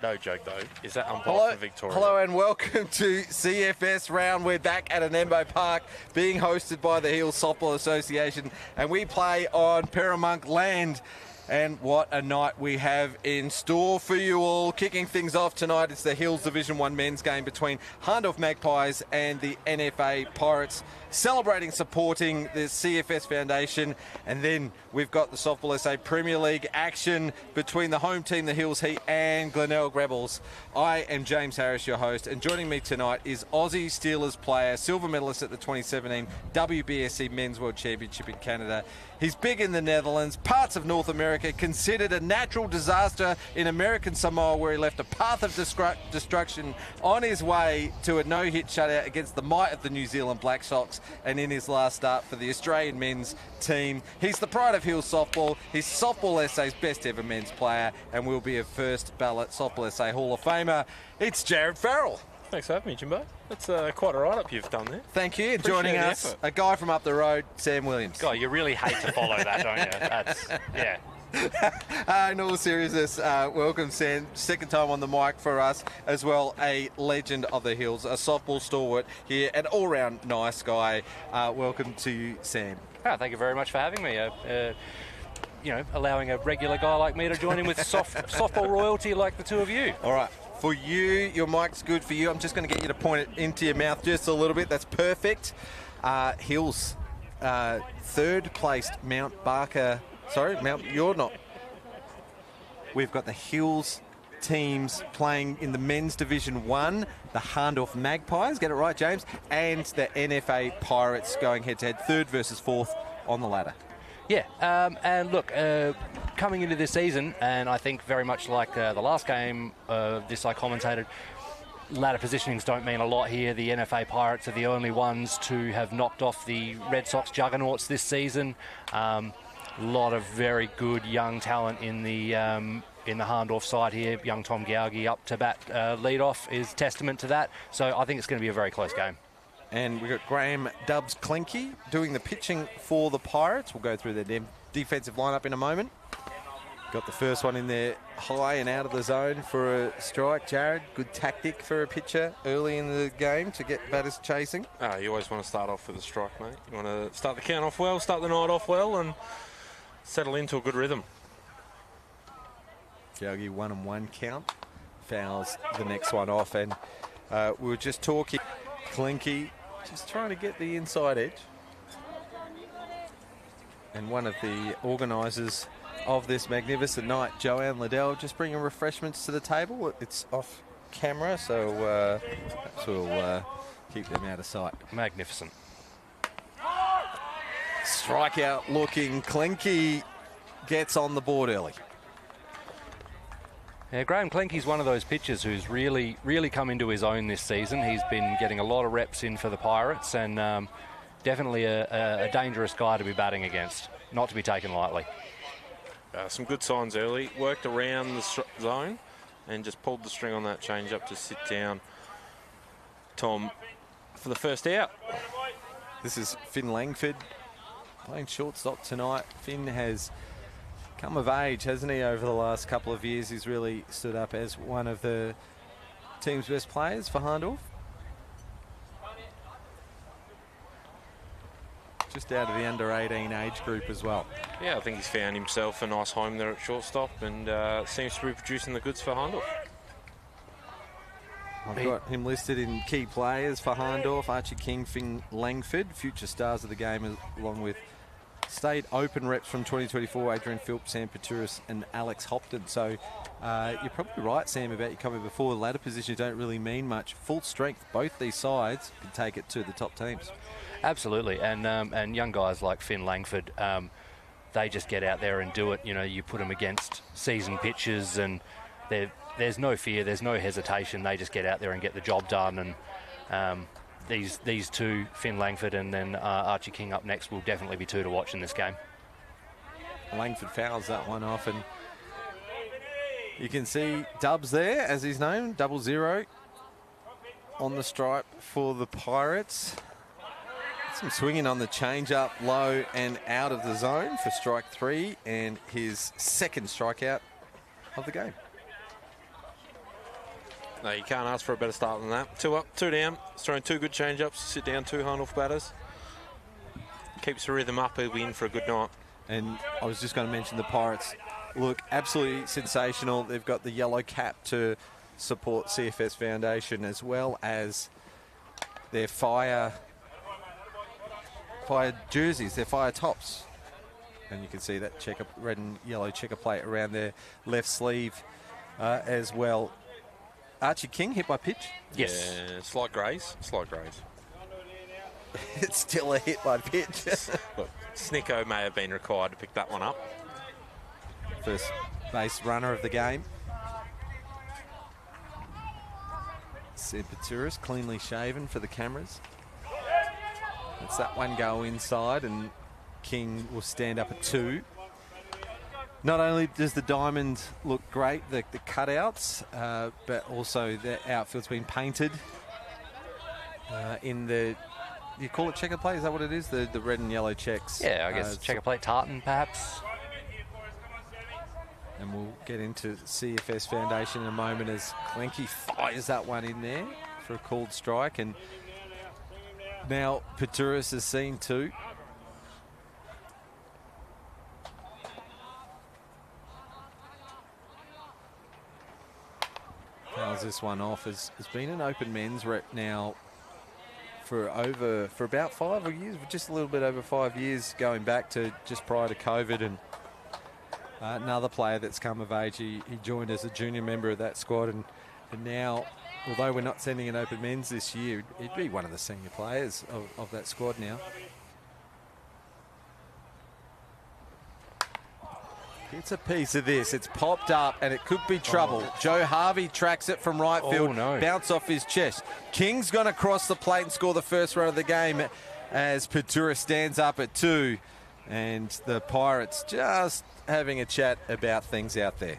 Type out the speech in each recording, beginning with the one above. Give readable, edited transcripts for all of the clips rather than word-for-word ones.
No joke, though. Is that umpire for Victoria? Hello and welcome to CFS Round. We're back at Anembo Park, being hosted by the Hills Softball Association, and we play on Peramunk land. And what a night we have in store for you all. Kicking things off tonight, it's the Hills Division 1 men's game between Hahndorf Magpies and the NFA Pirates, celebrating, supporting the CFS Foundation. And then we've got the Softball SA Premier League action between the home team, the Hills Heat, and Glenelg Rebels. I am James Harris, your host, and joining me tonight is Aussie Steelers player, silver medalist at the 2017 WBSC Men's World Championship in Canada. He's big in the Netherlands, parts of North America, considered a natural disaster in American Samoa, where he left a path of destruction on his way to a no-hit shutout against the might of the New Zealand Black Sox, and in his last start for the Australian men's team. He's the pride of Hills Softball. He's Softball SA's best ever men's player, and will be a first ballot Softball SA Hall of Famer. It's Jared Farrell. Thanks for having me, Jimbo. That's quite a write-up you've done there. Thank you. Joining us, a guy from up the road, Sam Williams. God, you really hate to follow that, don't you? That's, yeah. In all seriousness, welcome, Sam. Second time on the mic for us as well. A legend of the Hills, a softball stalwart here, an all-round nice guy. Welcome to you, Sam. Oh, thank you very much for having me. Allowing a regular guy like me to join in with softball royalty like the two of you. All right. For you, your mic's good for you. I'm just going to get you to point it into your mouth just a little bit. That's perfect. Hills, third placed Mount Barker. Sorry, you're not. We've got the Hills teams playing in the men's Division 1, the Hahndorf Magpies, get it right, James, and the NFA Pirates going head-to-head, third versus fourth on the ladder. Yeah, and look, coming into this season, and I think very much like the last game this I commentated, ladder positionings don't mean a lot here. The NFA Pirates are the only ones to have knocked off the Red Sox juggernauts this season. A lot of very good young talent in the Hahndorf side here. Young Tom Gaugi up to bat lead-off is testament to that. So I think it's going to be a very close game. And we've got Graham Dubs Klinke doing the pitching for the Pirates. We'll go through their defensive lineup in a moment. Got the first one in there high and out of the zone for a strike. Jared, good tactic for a pitcher early in the game to get batters chasing. You always want to start off with a strike, mate. You want to start the count off well, start the night off well, and settle into a good rhythm. Gaugi 1-1 count. Fouls the next one off. And we were just talking. Klinke just trying to get the inside edge. And one of the organisers of this magnificent night, Joanne Liddell, just bringing refreshments to the table. It's off camera, so we'll keep them out of sight. Magnificent. Strikeout looking. Klinke gets on the board early. Yeah, Graham Klinke's one of those pitchers who's really come into his own this season. He's been getting a lot of reps in for the Pirates, and definitely a dangerous guy to be batting against, not to be taken lightly. Some good signs early. Worked around the zone and just pulled the string on that change up to sit down Tom for the first out. This is Finn Langford playing shortstop tonight. Finn has come of age, hasn't he, over the last couple of years. He's really stood up as one of the team's best players for Hahndorf. Just out of the under-18 age group as well. Yeah, I think he's found himself a nice home there at shortstop, and seems to be producing the goods for Hahndorf. I've got him listed in key players for Hahndorf. Archie King, Finn Langford, future stars of the game, along with state open reps from 2024, Adrian Phillips, Sam Paturis and Alex Hopton. So you're probably right, Sam, about your comment before. The ladder positions don't really mean much. Full strength, both these sides can take it to the top teams. Absolutely, and young guys like Finn Langford, they just get out there and do it. You know, you put them against seasoned pitchers, and there's no fear, there's no hesitation. They just get out there and get the job done. And these two, Finn Langford and then Archie King up next, will definitely be two to watch in this game. Langford fouls that one off, and you can see Dubs there, as he's known, 00 on the stripe for the Pirates. Some swinging on the change-up, low and out of the zone for strike 3, and his second strikeout of the game. No, you can't ask for a better start than that. 2 up, 2 down. He's throwing 2 good change-ups. Sit down 2 Hahndorf batters. Keeps the rhythm up. He'll be in for a good night. And I was just going to mention the Pirates look absolutely sensational. They've got the yellow cap to support CFS Foundation, as well as their fire jerseys, their fire tops. And you can see that red and yellow checker plate around their left sleeve as well. Archie King hit by pitch? Yes. Yeah, slight graze. Slight graze. It's still a hit by pitch. Look, Snicko may have been required to pick that one up. First base runner of the game. Sempaturis cleanly shaven for the cameras. Let's that one go inside, and King will stand up at 2. Not only does the diamond look great, the cutouts, but also the outfield's been painted in the, you call it checker plate? Is that what it is? The red and yellow checks. Yeah, I guess checker plate tartan, perhaps. And we'll get into CFS Foundation in a moment as Klenke fires that one in there for a called strike. And now Paturis is seen too. How's this one off? Has been an open men's rep now for about 5 years, just a little bit over 5 years, going back to just prior to COVID. And another player that's come of age. He joined as a junior member of that squad, and now, although we're not sending an open men's this year, he'd be one of the senior players of that squad now. It's a piece of this. It's popped up, and it could be trouble. Oh. Joe Harvey tracks it from right field. Oh, no. Bounce off his chest. King's going to cross the plate and score the first run of the game as Paturis stands up at 2. And the Pirates just having a chat about things out there.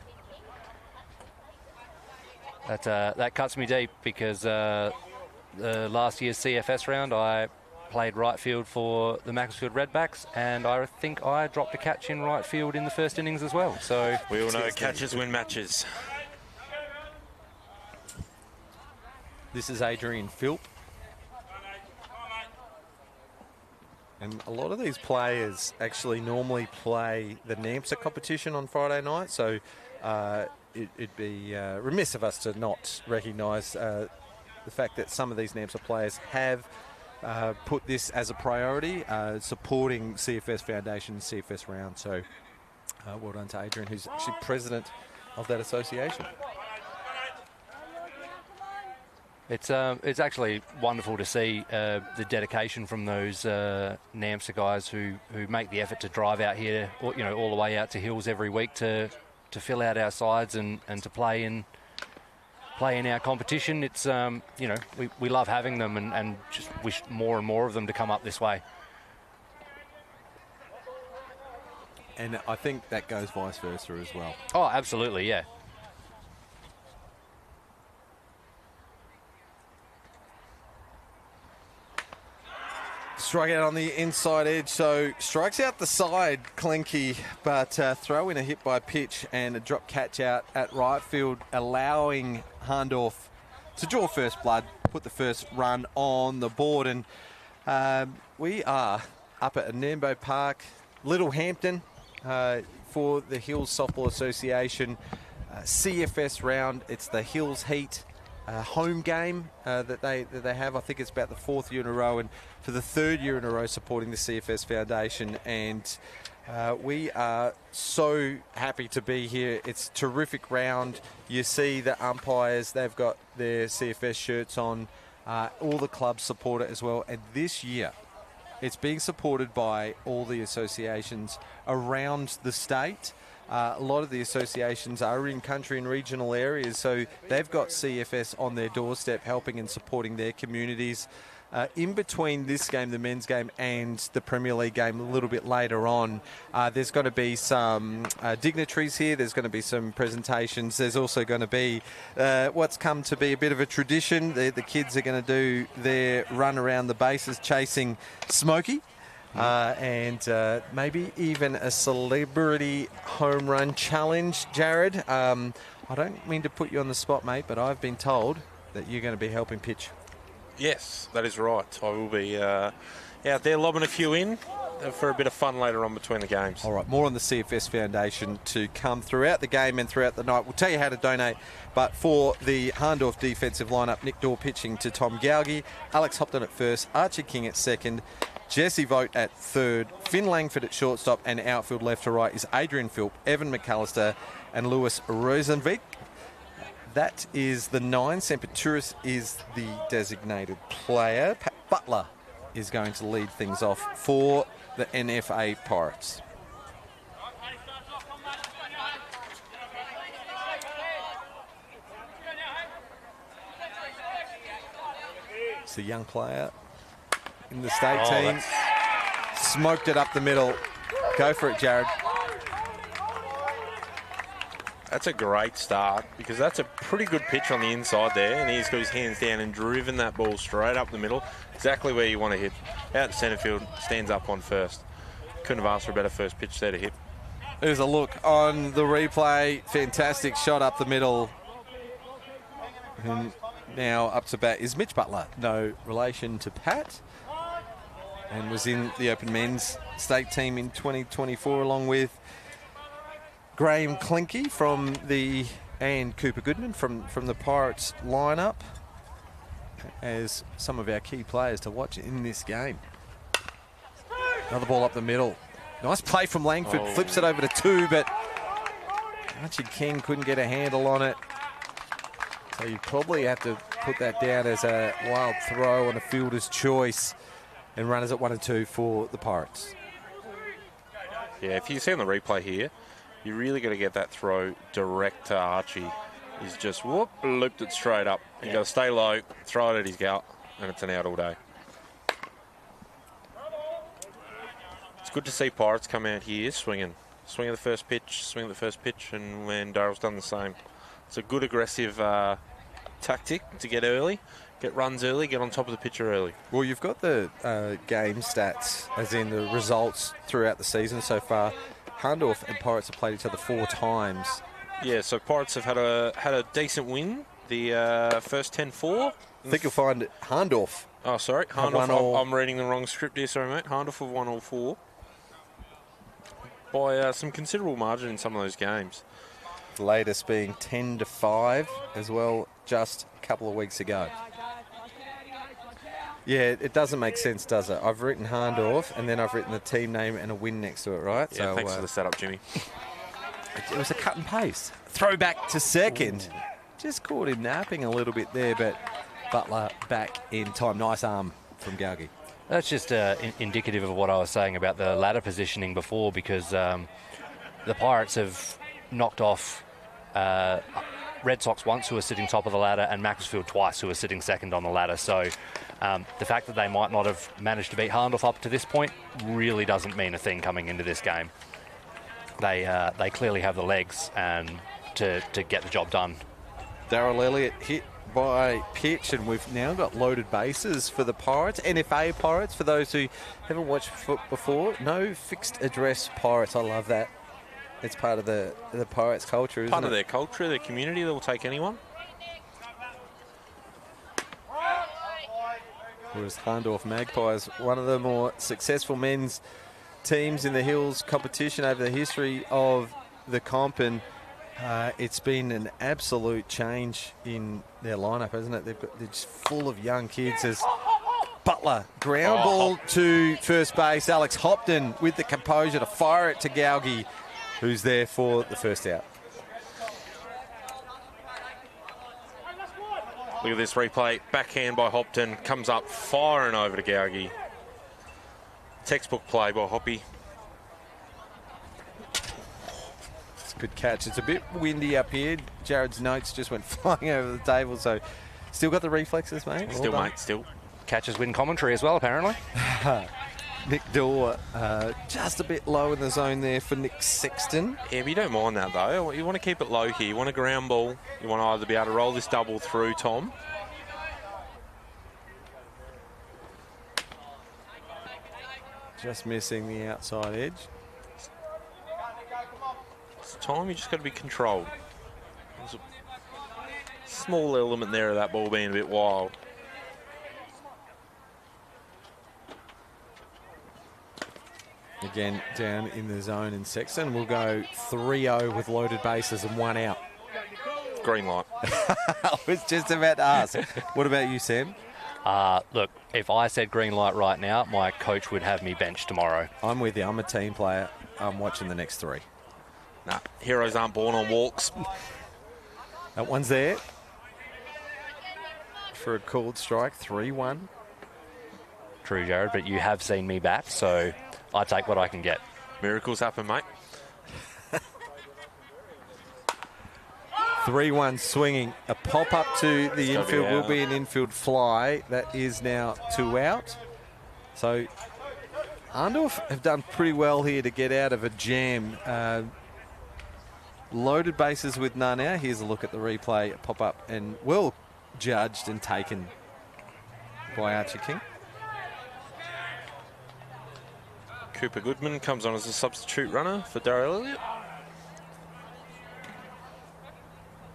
That cuts me deep, because the last year's CFS round I played right field for the Macclesfield Redbacks, and I think I dropped a catch in right field in the first innings as well. So we all know catches win matches. This is Adrian Philp. And a lot of these players actually normally play the NAMSA competition on Friday night, so it'd be remiss of us to not recognise the fact that some of these NAMSA players have put this as a priority, supporting CFS Foundation and CFS round. So well done to Adrian, who's actually president of that association. It's actually wonderful to see the dedication from those NAMSA guys who make the effort to drive out here, all the way out to Hills every week to fill out our sides and to play in our competition. It's we love having them, and just wish more and more of them to come up this way. And I think that goes vice versa as well. Oh, absolutely, yeah. Strike out on the inside edge, so strikes out the side, Klenke, but throw in a hit by pitch and a drop catch out at right field, allowing Hahndorf to draw first blood, put the first run on the board. And we are up at Hahndorf Park, Littlehampton, for the Hills Softball Association CFS round. It's the Hills Heat home game that they have. I think it's about the 4th year in a row, and for the 3rd year in a row supporting the CFS Foundation. And we are so happy to be here. It's a terrific round. You see the umpires, they've got their CFS shirts on. All the clubs support it as well. And this year, it's being supported by all the associations around the state. A lot of the associations are in country and regional areas, so they've got CFS on their doorstep helping and supporting their communities. In between this game, the men's game, and the Premier League game a little bit later on, there's going to be some dignitaries here. There's going to be some presentations. There's also going to be what's come to be a bit of a tradition. The kids are going to do their run around the bases chasing Smokey. And maybe even a celebrity home run challenge, Jared. I don't mean to put you on the spot, mate, but I've been told that you're going to be helping pitch. Yes, that is right. I will be out there lobbing a few in for a bit of fun later on between the games. All right, more on the CFS Foundation to come throughout the game and throughout the night. We'll tell you how to donate, but for the Hahndorf defensive lineup, Nick Dorr pitching to Tom Gaugi, Alex Hopton at first, Archie King at second, Jesse Vogt at third, Finn Langford at shortstop, and outfield left to right is Adrian Philp, Evan McAllister, and Lewis Rosenvik. That is the 9. Sempaturis is the designated player. Pat Butler is going to lead things off for the NFA Pirates. It's a young player in the state team. Smoked it up the middle. Go for it, Jared. That's a great start because that's a pretty good pitch on the inside there, and he's got his hands down and driven that ball straight up the middle, exactly where you want to hit. Out to centre field, stands up on first. Couldn't have asked for a better first pitch there to hit. There's a look on the replay. Fantastic shot up the middle. And now up to bat is Mitch Butler. No relation to Pat. And was in the Open Men's State team in 2024 along with Graham Clinky and Cooper Goodman from the Pirates lineup as some of our key players to watch in this game. Another ball up the middle. Nice play from Langford. Flips it over to 2, but Archie King couldn't get a handle on it. So you probably have to put that down as a wild throw on a fielder's choice, and runners at 1 and 2 for the Pirates. Yeah, if you see on the replay here, you really got to get that throw direct to Archie. He's just looped it straight up. You got to stay low, throw it at his gut, and it's an out all day. It's good to see Pirates come out here swinging. Swing at the first pitch, and when Darrell's done the same. It's a good aggressive tactic to get early, get runs early, get on top of the pitcher early. Well, you've got the game stats, as in the results throughout the season so far. Hahndorf and Pirates have played each other 4 times. Yeah, so Pirates have had a decent win. The first 10-4. I think you'll find Hahndorf. Oh, sorry. Hahndorf. I'm reading the wrong script here. Sorry, mate. Hahndorf have won all 4 by some considerable margin in some of those games. The latest being 10-5 as well, just a couple of weeks ago. Yeah, it doesn't make sense, does it? I've written Hahndorf, and then I've written the team name and a win next to it, right? Yeah, so, thanks for the setup, Jimmy. It was a cut and paste. Throwback to second. Ooh. Just caught him napping a little bit there, but Butler back in time. Nice arm from Gaugi. That's just indicative of what I was saying about the ladder positioning before, because the Pirates have knocked off Red Sox once, who are sitting top of the ladder, and Macclesfield twice, who are sitting second on the ladder. So the fact that they might not have managed to beat Hahndorf up to this point really doesn't mean a thing coming into this game. They clearly have the legs to get the job done. Darrell Elliott hit by pitch, and we've now got loaded bases for the Pirates. NFA Pirates, for those who haven't watched foot before. No fixed address Pirates. I love that. It's part of the Pirates culture, isn't it? Part of their culture, their community. They'll take anyone. Whereas Hahndorf Magpies, one of the more successful men's teams in the Hills competition over the history of the comp, and it's been an absolute change in their lineup, hasn't it? They're just full of young kids. As Butler ground ball to first base, Alex Hopton with the composure to fire it to Gaugi, who's there for the first out. Look at this replay. Backhand by Hopton. Comes up firing over to Gaugi. Textbook play by Hoppy. It's a good catch. It's a bit windy up here. Jared's notes just went flying over the table, so still got the reflexes, mate? Still, mate, still. Catches win commentary as well, apparently. Nick Dorr just a bit low in the zone there for Nick Sexton. Yeah, but you don't mind that, though. You want to keep it low here. You want a ground ball. You want to either be able to roll this double through, Tom. Just missing the outside edge. It's time. You just got to be controlled. There's a small element there of that ball being a bit wild. Again, down in the zone, and Sexton will go 3-0 with loaded bases and 1 out. Green light. I was just about to ask. What about you, Sam? Look, if I said green light right now, my coach would have me benched tomorrow. I'm with you. I'm a team player. I'm watching the next 3. Nah, heroes aren't born on walks. That one's there for a called strike, 3-1. True, Jared, but you have seen me bat, so I take what I can get. Miracles happen, mate. 3-1 swinging. A pop-up to the infield will be an infield fly. That is now 2 out. So Hahndorf have done pretty well here to get out of a jam. Loaded bases with none out. Here's a look at the replay. A pop-up and well judged and taken by Archie King. Cooper Goodman comes on as a substitute runner for Darryl Elliott.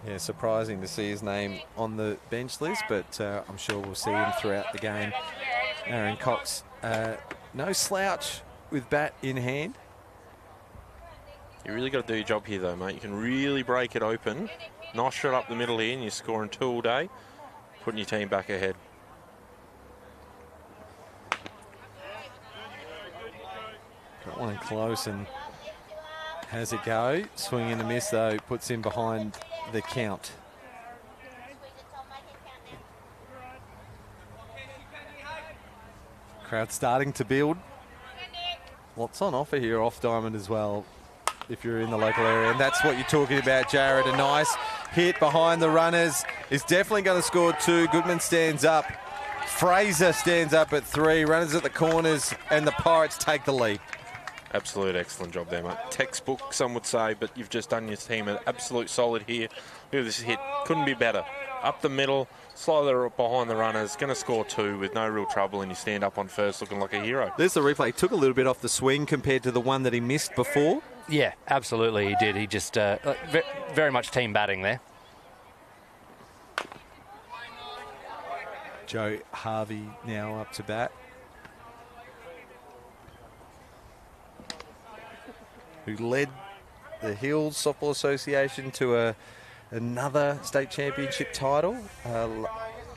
Yeah, surprising to see his name on the bench list, but I'm sure we'll see him throughout the game. Aaron Cox, no slouch with bat in hand. You really got to do your job here, though, mate. You can really break it open. Nice shot up the middle here, and you're scoring 2 all day, putting your team back ahead. Got one close and has it go. Swing and a miss, though, puts him behind the count. Crowd starting to build. Lots on offer here off diamond as well, if you're in the local area. And that's what you're talking about, Jared. A nice hit behind the runners is definitely going to score 2. Goodman stands up. Fraser stands up at 3. Runners at the corners, and the Pirates take the lead. Absolute excellent job there, mate. Textbook, some would say, but you've just done your team an absolute solid here. Look at this hit. Couldn't be better. Up the middle, slightly behind the runners, going to score 2 with no real trouble, and you stand up on first looking like a hero. There's the replay. He took a little bit off the swing compared to the one that he missed before. Yeah, absolutely he did. He just very much team batting there. Joe Harvey now up to bat. Who led the Hills Softball Association to another state championship title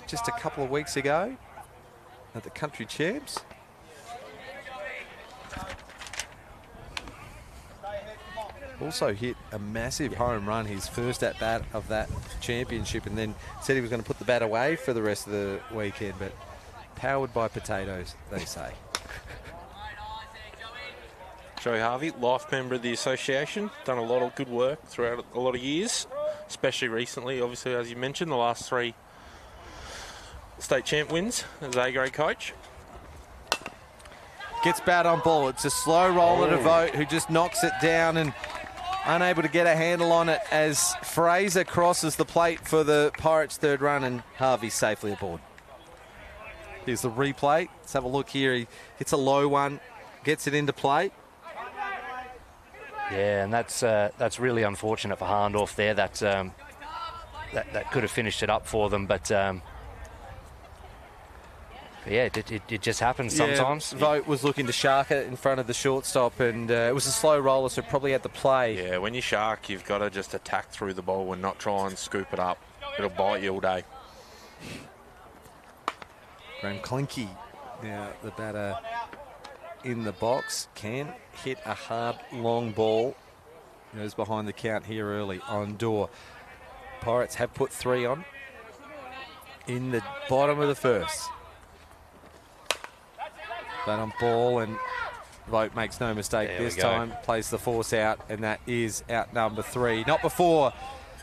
just a couple of weeks ago at the Country Champs. Also hit a massive home run, his first at bat of that championship, and then said he was going to put the bat away for the rest of the weekend, but powered by potatoes, they say. Joey Harvey, life member of the association, done a lot of good work throughout a lot of years, especially recently, obviously, as you mentioned, the last 3 state champ wins as A-grade coach. Gets bat on ball. It's a slow roller to Vote, who just knocks it down and unable to get a handle on it as Fraser crosses the plate for the Pirates' 3rd run, and Harvey safely aboard. Here's the replay. Let's have a look here. He hits a low one, gets it into play. Yeah, and that's really unfortunate for Hahndorf there. That could have finished it up for them, but yeah, it just happens sometimes. Yeah, Vote was looking to shark it in front of the shortstop, and it was a slow roller, so probably had to play. Yeah, when you shark, you've got to just attack through the ball and not try and scoop it up. It'll bite you all day. Graham Klinke, now the batter in the box, can hit a hard, long ball. Goes behind the count here early on Door. Pirates have put 3 on in the bottom of the first. But on ball, and Vote makes no mistake this time. Plays the force out, and that is out number 3. Not before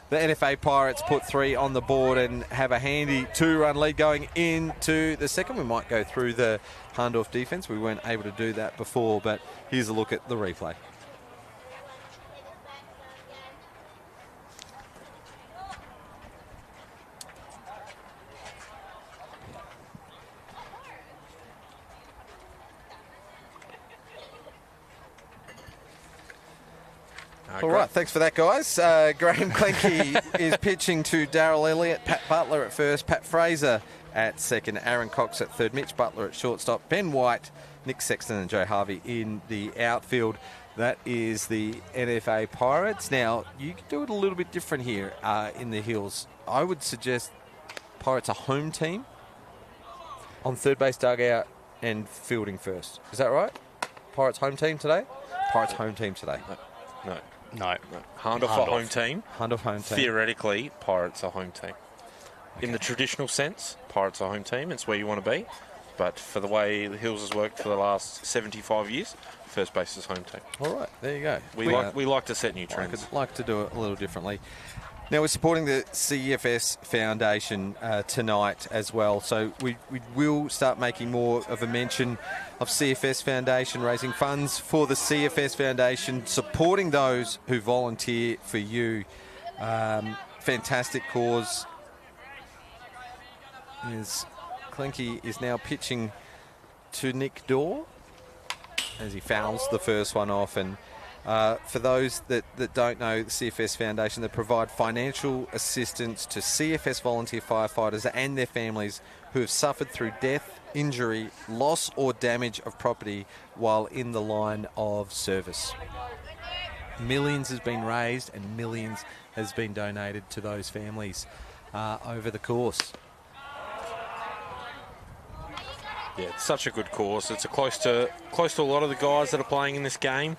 the NFA Pirates put 3 on the board and have a handy 2-run lead going into the second. We might go through the Hahndorf defence. We weren't able to do that before, but here's a look at the replay. All right, thanks for that, guys. Graham Klenke is pitching to Darryl Elliott, Pat Butler at first, Pat Fraser at second, Aaron Cox at third, Mitch Butler at shortstop, Ben White, Nick Sexton and Joe Harvey in the outfield. That is the NFA Pirates. Now, you can do it a little bit different here in the Hills. I would suggest Pirates a home team on third base dugout and fielding first. Is that right? Pirates home team today? Pirates home team today. No. Hahndorf a home team. Hahndorf home team. Theoretically, Pirates are home team. Okay. In the traditional sense, Pirates are home team. It's where you want to be. But for the way the Hills has worked for the last 75 years, first base is home team. All right, there you go. We like to set new trends. Like to do it a little differently. Now, we're supporting the CFS Foundation tonight as well. So we will start making more of a mention of CFS Foundation, raising funds for the CFS Foundation, supporting those who volunteer for you. Fantastic cause. Klenke is now pitching to Nick Dorr as he fouls the first one off. And for those that don't know, the CFS Foundation, they provide financial assistance to CFS volunteer firefighters and their families who have suffered through death, injury, loss or damage of property while in the line of service. Millions has been raised and millions has been donated to those families over the course. Yeah, it's such a good cause. It's close to a lot of the guys that are playing in this game.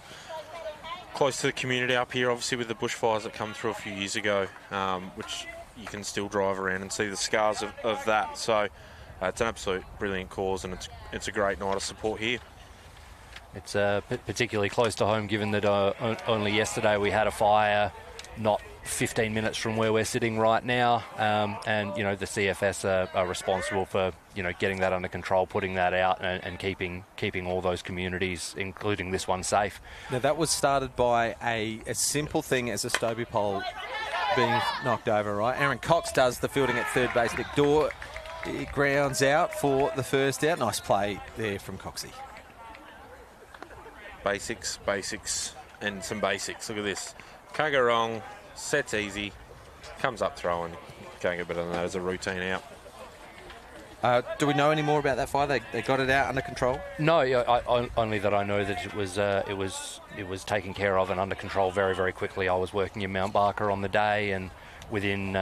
Close to the community up here, obviously with the bushfires that come through a few years ago, which you can still drive around and see the scars of that. So it's an absolute brilliant cause, and it's a great night of support here. It's particularly close to home, given that only yesterday we had a fire not 15 minutes from where we're sitting right now, and the CFS are responsible for getting that under control, putting that out, and keeping all those communities, including this one, safe. Now, that was started by a simple thing as a Stobie pole being knocked over, right? Aaron Cox does the fielding at third base. Nick Dorr grounds out for the first out. Nice play there from Coxie. Basics, and some basics. Look at this. Can't go wrong. Set's easy. Comes up throwing. Can't get better than that as a routine out. Do we know any more about that fire? They got it out under control? No, only that I know that it was taken care of and under control very, very quickly. I was working in Mount Barker on the day, and within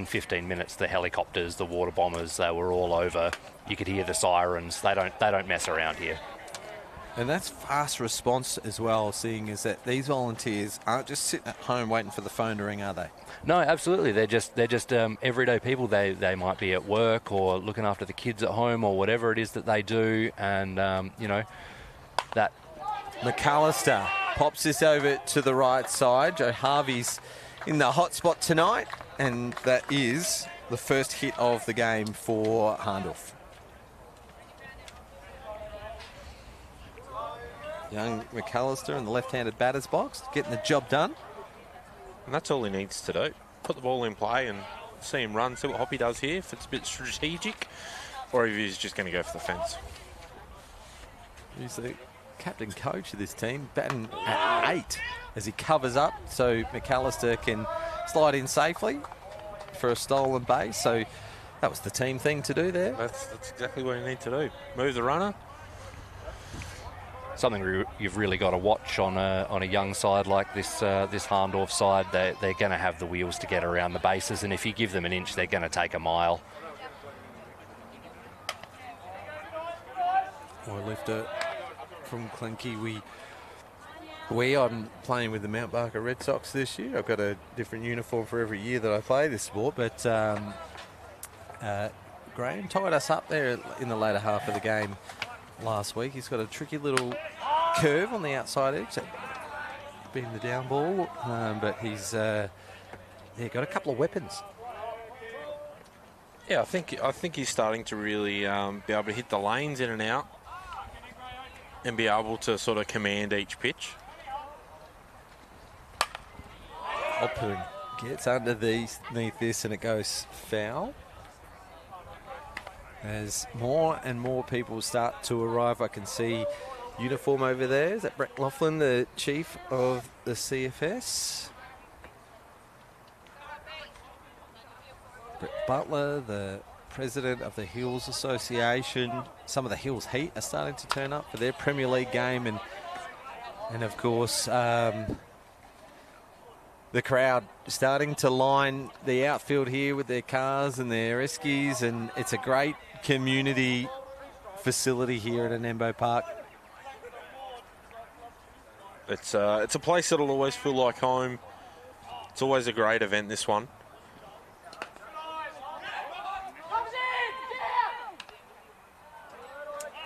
15 minutes, the helicopters, the water bombers, they were all over. You could hear the sirens. They don't mess around here. And that's fast response as well, seeing is that these volunteers aren't just sitting at home waiting for the phone to ring, are they? No, absolutely. They're just everyday people. They might be at work or looking after the kids at home or whatever it is that they do. And, that... McAllister pops this over to the right side. Joe Harvey's in the hot spot tonight. And that is the first hit of the game for Hahndorf. Young McAllister in the left-handed batter's box, getting the job done. And that's all he needs to do. Put the ball in play and see him run, see what Hoppy does here, if it's a bit strategic, or if he's just going to go for the fence. He's the captain coach of this team, batting at 8 as he covers up so McAllister can slide in safely for a stolen base. So that was the team thing to do there. That's exactly what you need to do. Move the runner. Something you've really got to watch on a young side like this Hahndorf side. They're going to have the wheels to get around the bases, and if you give them an inch, they're going to take a mile. Well, lifter from Klenke. I'm playing with the Mount Barker Red Sox this year. I've got a different uniform for every year that I play this sport, but Graham tied us up there in the later half of the game last week. He's got a tricky little curve on the outside edge, being the down ball, but he's got a couple of weapons. Yeah, I think he's starting to really be able to hit the lanes in and out and be able to sort of command each pitch. Hopper gets underneath this and it goes foul. As more and more people start to arrive, I can see uniform over there. Is that Brett Laughlin, the chief of the CFS? Brett Butler, the president of the Hills Association. Some of the Hills Heat are starting to turn up for their Premier League game, and of course the crowd starting to line the outfield here with their cars and their eskies, and it's a great community facility here at Anembo Park. It's a place that'll always feel like home. It's always a great event, this one.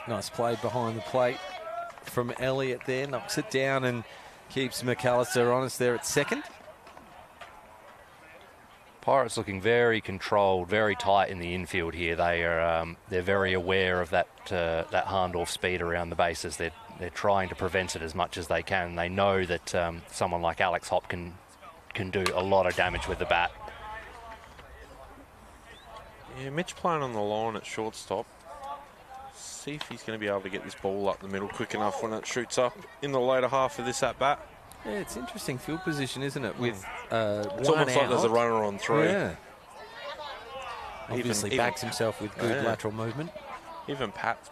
Nice play behind the plate from Elliott there. Knocks it down and keeps McAllister honest there at second. Pirates looking very controlled, very tight in the infield here. They're very aware of that Hahndorf speed around the bases. They're trying to prevent it as much as they can. They know that someone like Alex Hopp can do a lot of damage with the bat. Yeah, Mitch playing on the line at shortstop. See if he's going to be able to get this ball up the middle quick enough when it shoots up in the later half of this at bat. Yeah, it's interesting field position, isn't it? With it's one almost out. like there's a runner on three. Yeah. Obviously backs himself with good lateral movement. Even Pat's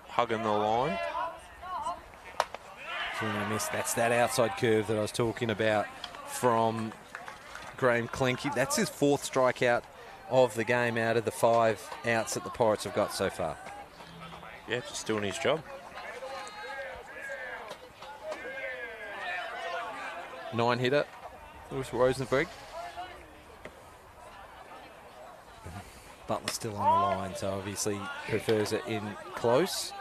hugging the line. That's that outside curve that I was talking about from Graham Klinke. That's his fourth strikeout of the game out of the 5 outs that the Pirates have got so far. Yeah, just doing his job. 9-hitter with Rosenberg. Butler's still on the line, so obviously prefers it in close.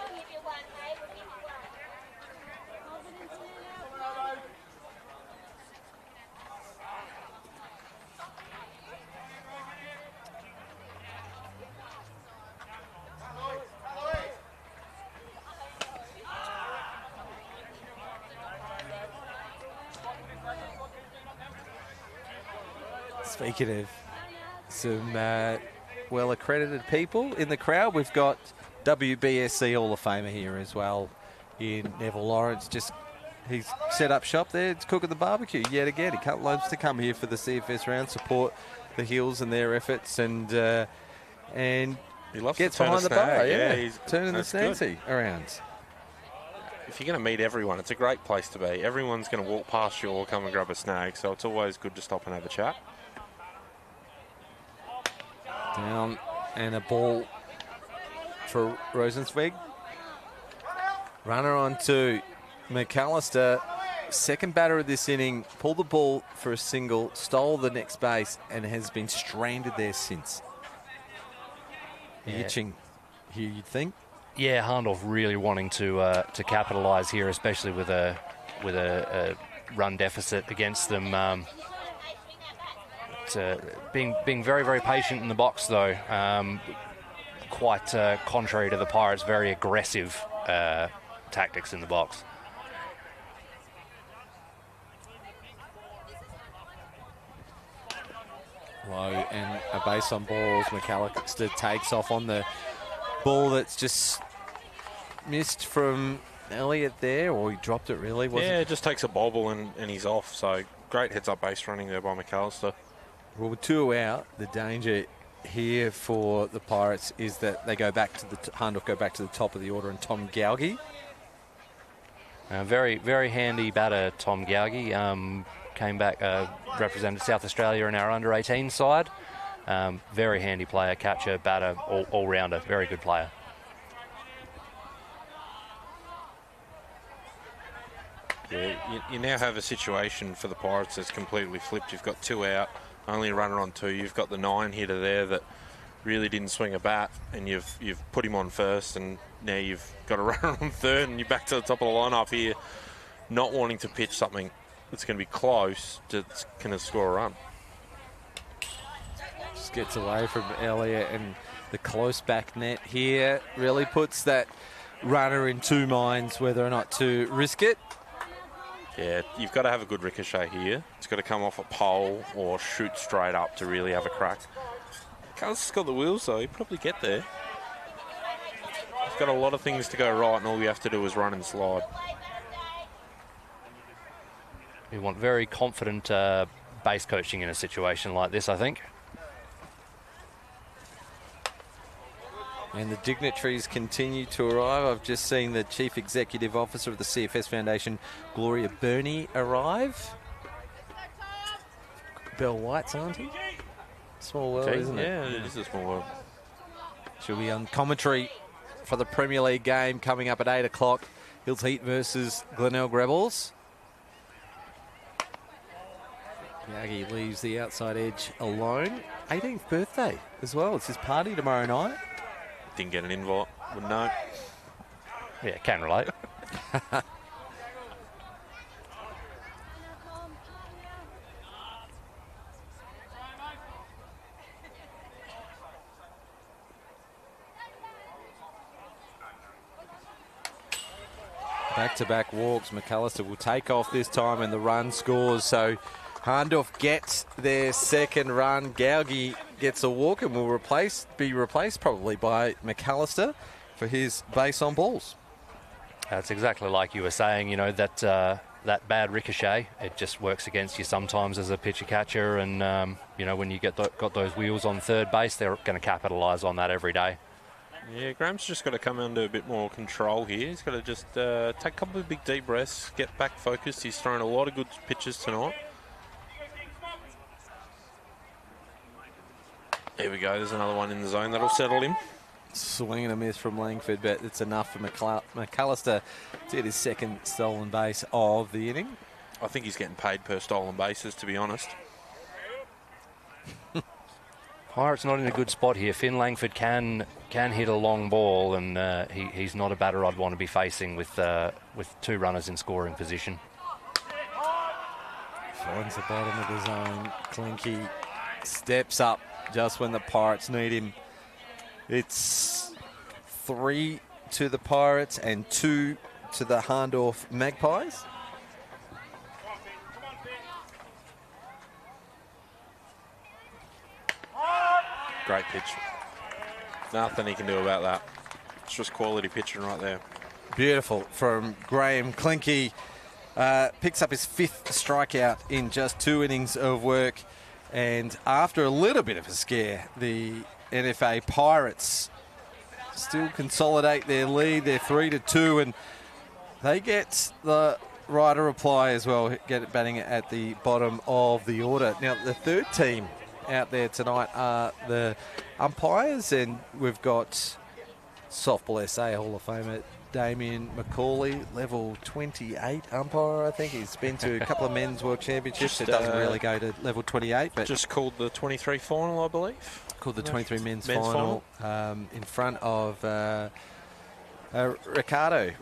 Speaking of some well-accredited people in the crowd, we've got WBSC Hall of Famer here as well in Neville Lawrence. He's set up shop there. It's cooking the barbecue yet again. He loves to come here for the CFS round, support the Hills and their efforts, and he loves gets to turn behind the bar. Yeah, he's turning the snancy around. If you're going to meet everyone, it's a great place to be. Everyone's going to walk past you or come and grab a snag, so it's always good to stop and have a chat. Down and a ball for Rosenzweig. Runner on to McAllister. Second batter of this inning. Pulled the ball for a single. Stole the next base and has been stranded there since. Yeah. Itching here, you'd think. Yeah, Hahndorf really wanting to capitalise here, especially with a run deficit against them. Being very, very patient in the box, though. Quite contrary to the Pirates' very aggressive tactics in the box. Low and a base on balls. McAllister takes off on the ball that's just missed from Elliott there, or he dropped it really. Yeah, it just takes a bobble and he's off. So great heads-up base running there by McAllister. Well, with 2 out, the danger here for the Pirates is that they Hahndorf go back to the top of the order, and Tom Gauge. Very, very handy batter, Tom Gauge. Came back, represented South Australia in our under-18 side. Very handy player, catcher, batter, all-rounder. Very good player. Yeah, you now have a situation for the Pirates that's completely flipped. You've got 2 out. Only a runner on 2. You've got the 9-hitter there that really didn't swing a bat, and you've put him on first, and now you've got a runner on third, and you're back to the top of the lineup here, not wanting to pitch something that's going to be close to going to score a run. Just gets away from Elliott, and the close back net here really puts that runner in 2 minds whether or not to risk it. Yeah, you've got to have a good ricochet here. It's got to come off a pole or shoot straight up to really have a crack. Carl's got the wheels, though. He'll probably get there. He's got a lot of things to go right, and all you have to do is run and slide. You want very confident base coaching in a situation like this, I think. And the dignitaries continue to arrive. I've just seen the Chief Executive Officer of the CFS Foundation, Gloria Burney, arrive. Belle White's auntie. Small world, isn't it? Yeah, it is a small world. She'll be on commentary for the Premier League game coming up at 8 o'clock. Hills Heat versus Glenelg Rebels. Yagi leaves the outside edge alone. 18th birthday as well. It's his party tomorrow night. Didn't get an invite. Wouldn't know. Yeah, can relate. Back-to-back walks. McAllister will take off this time and the run scores. So Hahndorf gets their second run. Gaugi gets a walk and will be replaced probably by McAllister for his base on balls. That's exactly like you were saying, you know, that bad ricochet, it just works against you sometimes as a pitcher catcher. And, you know, when you got those wheels on third base, they're going to capitalise on that every day. Yeah, Graham's just got to come under a bit more control here. He's got to just take a couple of big deep breaths, get back focused. He's thrown a lot of good pitches tonight. There we go. There's another one in the zone that'll settle him. Swing and a miss from Langford, but it's enough for McAllister to get his second stolen base of the inning. I think he's getting paid per stolen bases, to be honest. Pirates not in a good spot here. Finn Langford can hit a long ball, and he's not a batter I'd want to be facing with two runners in scoring position. Finds the bottom of the zone. Clinky steps up just when the Pirates need him. It's 3 to the Pirates and 2 to the Hahndorf Magpies. Great pitch. Nothing he can do about that. It's just quality pitching right there. Beautiful from Graham Clinky. Picks up his 5th strikeout in just 2 innings of work. And after a little bit of a scare, the NFA Pirates still consolidate their lead. They're 3-2, and they get the right of reply as well. Get it batting at the bottom of the order. Now, the third team out there tonight are the umpires, and we've got Softball SA Hall of Famer Damien McCauley, level 28 umpire, I think. He's been to a couple of men's world championships. It doesn't really go to level 28. But just called the 23 final, I believe. Called the 23 men's final. In front of Riccardo,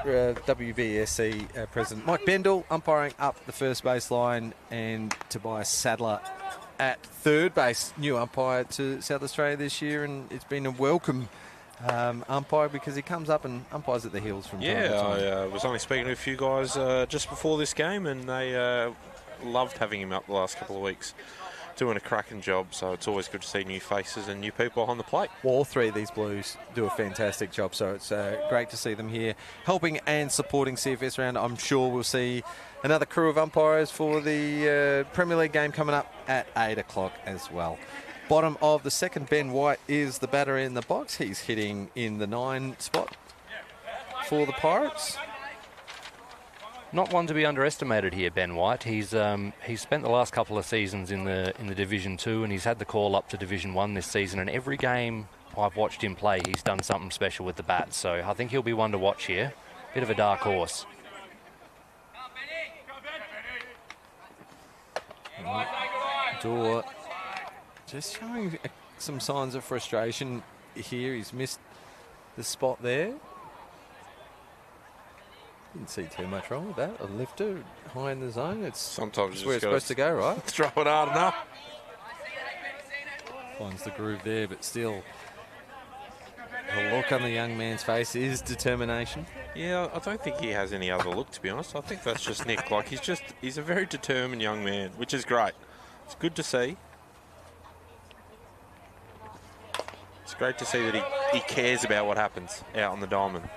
WBSC president. Mike Bendel umpiring up the first base line, and Tobias Sadler at third base. New umpire to South Australia this year, and it's been a welcome umpire because he comes up and umpires at the Hills from time to time. I was only speaking to a few guys just before this game, and they loved having him up the last couple of weeks. Doing a cracking job, so it's always good to see new faces and new people on the plate. Well, all three of these Blues do a fantastic job, so it's great to see them here helping and supporting CFS round. I'm sure we'll see another crew of umpires for the Premier League game coming up at 8 o'clock as well. Bottom of the second, Ben White is the batter in the box. He's hitting in the 9 spot for the Pirates. Not one to be underestimated here, Ben White. He's spent the last couple of seasons in the Division 2, and he's had the call up to Division 1 this season. And every game I've watched him play, he's done something special with the bat. So I think he'll be one to watch here. Bit of a dark horse. Door just showing some signs of frustration here. He's missed the spot there. Didn't see too much wrong with that. A lifter high in the zone. It's sometimes where it's supposed to go, right? Throw it hard enough. Finds the groove there, but still, the look on the young man's face is determination. Yeah, I don't think he has any other look, to be honest. I think that's just Nick. Like, he's a very determined young man, which is great. It's good to see. It's great to see that he cares about what happens out on the diamond.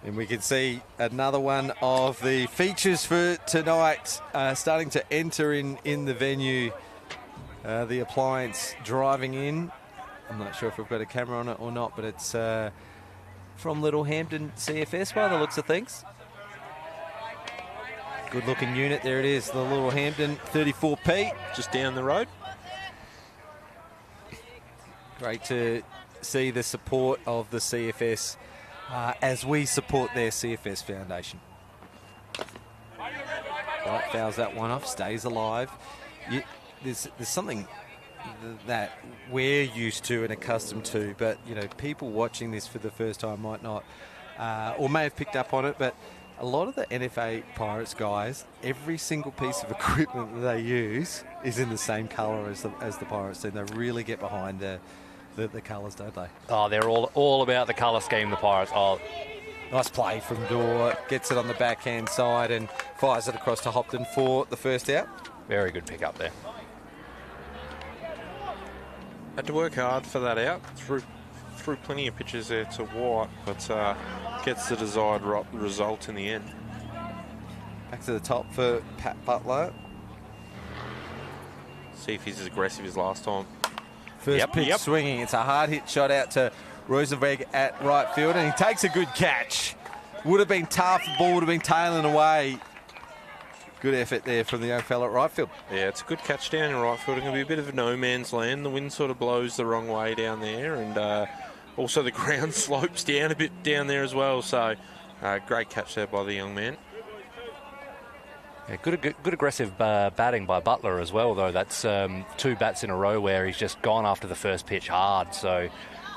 And we can see another one of the features for tonight starting to enter in the venue. The appliance driving in. I'm not sure if we've got a camera on it or not, but it's from Littlehampton CFS by the looks of things. Good looking unit. There it is, the Littlehampton 34p. Just down the road. Great to see the support of the CFS as we support their CFS Foundation. Right, fouls that one off, stays alive. There's something that we're used to and accustomed to, but you know, people watching this for the first time might not, or may have picked up on it, but a lot of the NFA Pirates guys, every single piece of equipment that they use is in the same colour as the Pirates team. They really get behind the colours, don't they? Oh, they're all about the colour scheme, the Pirates. Oh, nice play from Dorr, gets it on the backhand side and fires it across to Hopton for the first out. very good pick up there. Had to work hard for that out. Threw plenty of pitches there to White, but gets the desired result in the end. Back to the top for Pat Butler. See if he's as aggressive as last time. First pitch swinging. It's a hard hit shot out to Rosenberg at right field, and he takes a good catch. Would have been tough. The ball would have been tailing away. Good effort there from the young fella at right field. Yeah, it's a good catch down in right field. It's going to be a bit of a no man's land. The wind sort of blows the wrong way down there, and also the ground slopes down a bit down there as well. So great catch there by the young man. Yeah, good aggressive batting by Butler as well, though. That's 2 bats in a row where he's just gone after the first pitch hard. So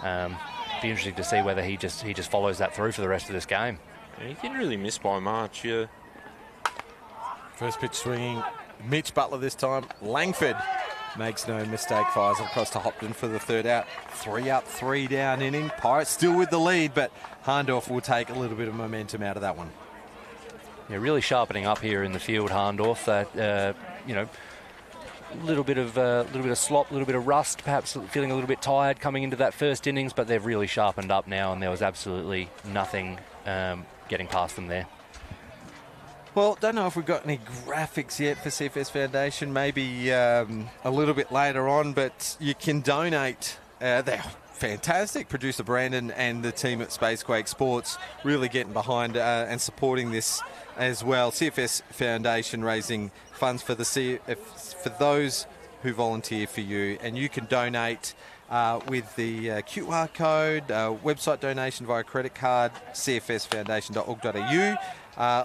be interesting to see whether he just follows that through for the rest of this game. Yeah, he didn't really miss by much. Yeah. First pitch swinging. Mitch Butler this time. Langford makes no mistake, fires across to Hopton for the third out. 3 up, 3 down inning. Pirates still with the lead, but Hahndorf will take a little bit of momentum out of that one. Yeah, really sharpening up here in the field, Hahndorf. That you know, a little bit of slop, a little bit of rust, perhaps feeling a little bit tired coming into that first innings, but they've really sharpened up now, and there was absolutely nothing getting past them there. Well, don't know if we've got any graphics yet for CFS Foundation. Maybe a little bit later on, but you can donate. They're fantastic. Producer Brandon and the team at Spacequake Sports really getting behind and supporting this as well. CFS Foundation raising funds for for those who volunteer for you, and you can donate with the QR code, website donation via credit card, cfsfoundation.org.au.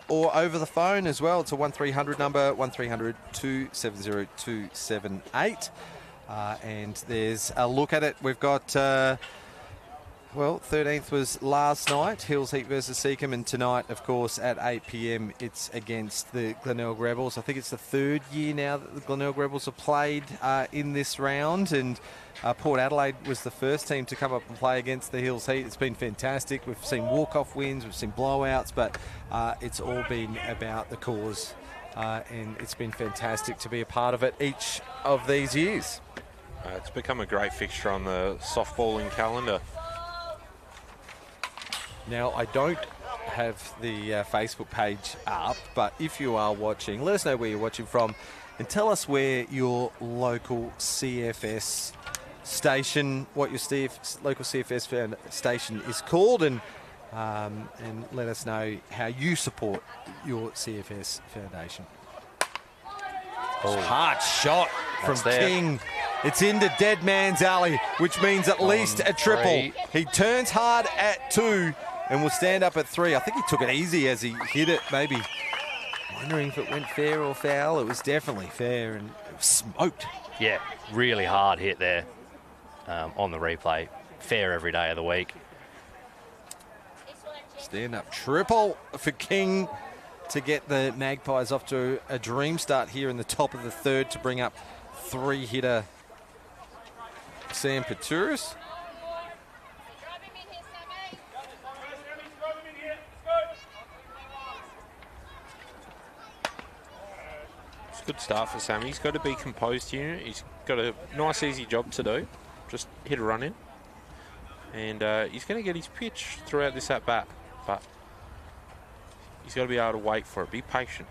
Or over the phone as well. It's a 1300 number, 1300 270 278. And there's a look at it. We've got, 13th was last night, Hills Heat versus Seacombe, and tonight, of course, at 8 p.m, it's against the Glenelg Rebels. I think it's the 3rd year now that the Glenelg Rebels have played in this round, and Port Adelaide was the first team to come up and play against the Hills Heat. It's been fantastic. We've seen walk-off wins, we've seen blowouts, but it's all been about the cause, and it's been fantastic to be a part of it each of these years. It's become a great fixture on the softballing calendar. Now, I don't have the Facebook page up, but if you are watching, let us know where you're watching from and tell us where your local CFS station, what your local CFS station is called, and let us know how you support your CFS Foundation. Oh. Hard shot from King. It's into dead man's alley, which means at least a triple. 3. He turns hard at 2 and will stand up at 3. I think he took it easy as he hit it, maybe wondering if it went fair or foul. It was definitely fair, and it was smoked. Yeah, really hard hit there on the replay. Fair every day of the week. Stand up triple for King to get the Magpies off to a dream start here in the top of the 3rd to bring up 3-hitter Sam Paturis. It's a good start for Sam. He's got to be composed here. He's got a nice, easy job to do. Just hit a run in. And he's going to get his pitch throughout this at-bat, but he's got to be able to wait for it. Be patient.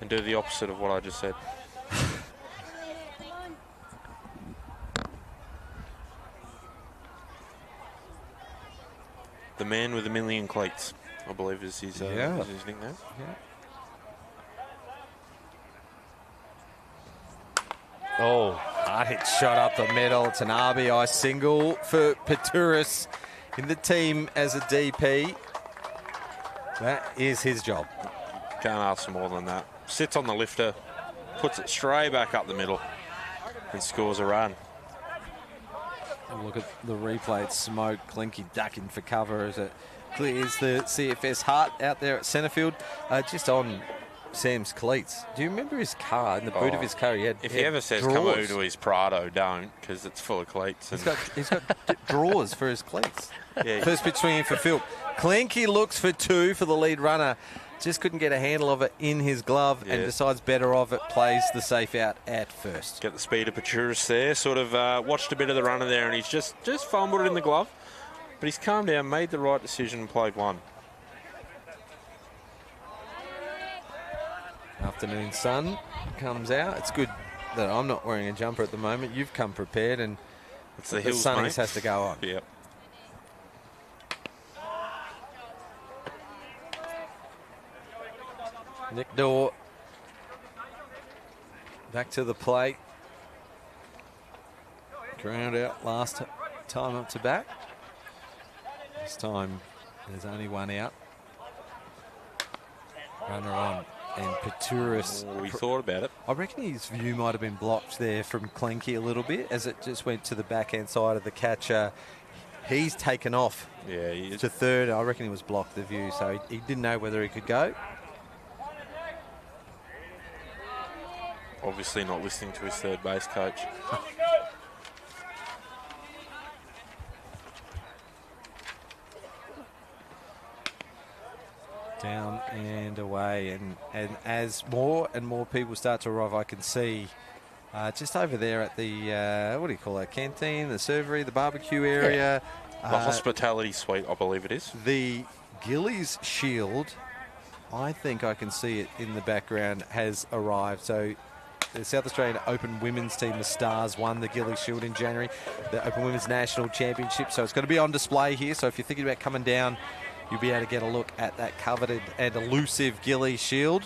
And do the opposite of what I just said. The man with a million cleats, I believe is his nickname. Yeah. Oh, Hard hit shot up the middle. It's an RBI single for Paturis in the team as a DP. That is his job. Can't ask for more than that. Sits on the lifter, puts it straight back up the middle, and scores a run. Look at the replay. It's Smoke. Clinky ducking for cover as it clears the CFS Hart out there at centre field. Just on Sam's cleats. Do you remember his car, in the boot of his car? If he ever says come over to his Prado, don't, because it's full of cleats. And He's got drawers for his cleats. Yeah. First pitch swinging for Phil. Clinky looks for 2 for the lead runner. Just couldn't get a handle of it in his glove and decides better of it, plays the safe out at first. Get the speed of Paturis there. Sort of watched a bit of the runner there, and he's just fumbled it in the glove. But he's calmed down, made the right decision, and played one. Afternoon sun comes out. It's good that I'm not wearing a jumper at the moment. You've come prepared, and it's the hills, sunnies mate. has to go on. Yep. Nick Dorr back to the plate. Ground out last time up to bat. This time there's only one out. Runner on. And Paturis. We thought about it. I reckon his view might have been blocked there from Clinky a little bit as it just went to the backhand side of the catcher. He's taken off to third. I reckon he was blocked, the view, so he didn't know whether he could go. Obviously not listening to his third base coach. Down and away, and as more and more people start to arrive, I can see just over there at the what do you call it, canteen, the servery, the barbecue area, The hospitality suite, I believe it is. The Gillies Shield, I think I can see it in the background, has arrived. So the South Australian Open Women's team, the Stars, won the Gillies Shield in January, the Open Women's National Championship. So it's going to be on display here. So if you're thinking about coming down, you'll be able to get a look at that coveted and elusive Gillies Shield.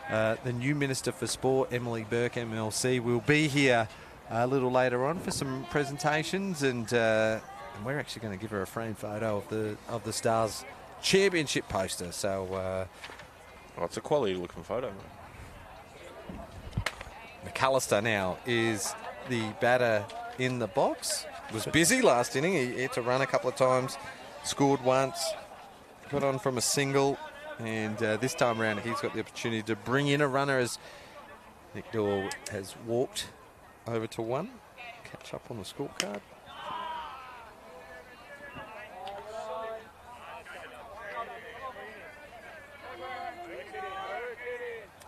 The new Minister for Sport, Emily Burke, MLC, will be here a little later on for some presentations, and we're actually going to give her a framed photo of the Stars Championship poster. So, well, it's a quality-looking photo, mate. McAllister now is the batter in the box. Was busy last inning. He had to run a couple of times, scored once. Got on from a single, and this time around he's got the opportunity to bring in a runner as Nick Dorr has walked over to one. Catch up on the scorecard.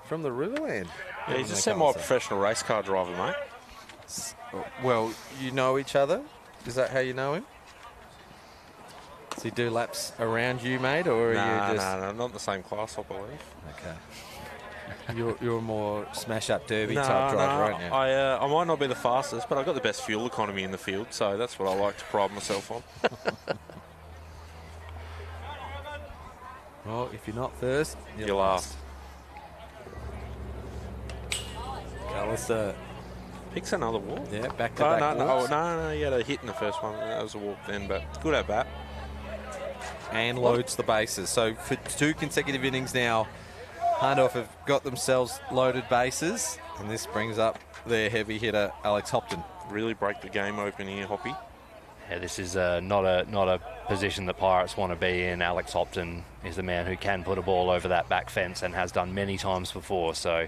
From the Riverland. Yeah, he's a semi-professional race car driver, mate. Well, you know each other? Is that how you know him? Does he do laps around you, mate, or are you just... No, not in the same class, I believe. Okay. You're a more smash-up derby type driver, aren't you? I might not be the fastest, but I've got the best fuel economy in the field, so that's what I like to pride myself on. Well, if you're not first, you're last. Alistair picks another walk. Yeah, back-to-back walks. No, he had a hit in the first one. That was a walk then, but good at bat. And loads the bases. So for 2 consecutive innings now, Hahndorf have got themselves loaded bases, and this brings up their heavy hitter, Alex Hopton. Really break the game open here, Hoppy. Yeah, this is not a position that Pirates want to be in. Alex Hopton is the man who can put a ball over that back fence and has done many times before. So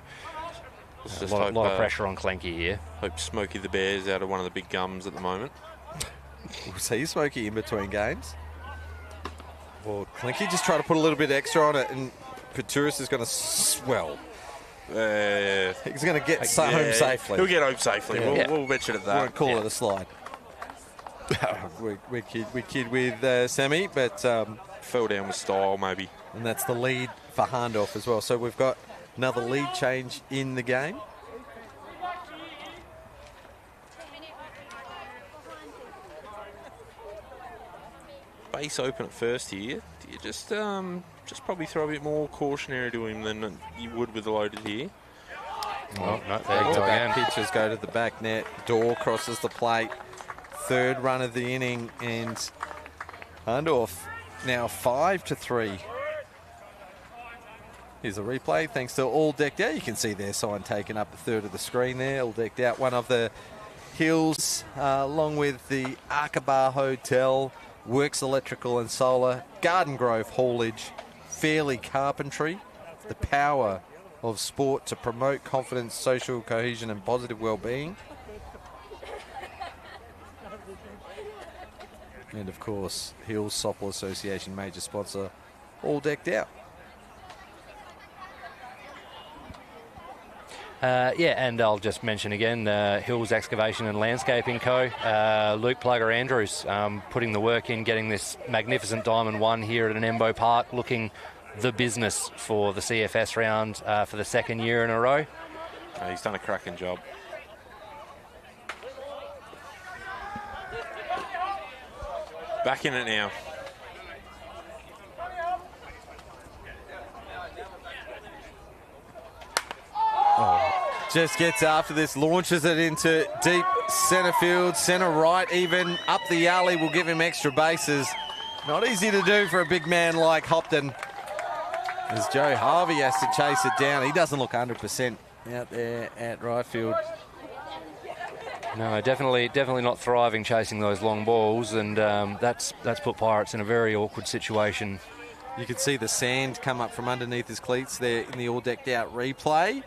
a lot of pressure on Clenky here. Hope Smokey the Bear's out of one of the big gums at the moment. We'll see Smokey in between games. Well, Clinky just trying to put a little bit extra on it, and Paturis is going to swell. He's going to get home safely. He'll get home safely. Yeah. We'll bet you at that. We'll call it a slide. we kid with Sammy, but fell down with style maybe. And that's the lead for Hahndorf as well. So we've got another lead change in the game. Base open at first here. Do you just probably throw a bit more cautionary to him than you would with the loaded here? Oh, no, there you go again. Pitches go to the back net. Door crosses the plate. Third run of the inning, and Hahndorf now 5-3. Here's a replay. Thanks to All Decked Out. You can see their sign taken up a third of the screen there. All Decked Out, one of the hills, along with the Aqaba Hotel, Works Electrical and Solar, Garden Grove Haulage, Fairley Carpentry, the power of sport to promote confidence, social cohesion and positive well-being. And of course, Hills Softball Association major sponsor, All Decked Out. And I'll just mention again, Hills Excavation and Landscaping Co. Luke Plugger Andrews putting the work in, getting this magnificent Diamond 1 here at an Embo Park, looking the business for the CFS round for the second year in a row. He's done a cracking job. Back in it now. Just gets after this, launches it into deep centre field, centre right even, up the alley will give him extra bases. Not easy to do for a big man like Hopton, as Joe Harvey has to chase it down. He doesn't look 100% out there at right field. No, definitely not thriving chasing those long balls, and that's put Pirates in a very awkward situation. You can see the sand come up from underneath his cleats there in the All Decked Out replay.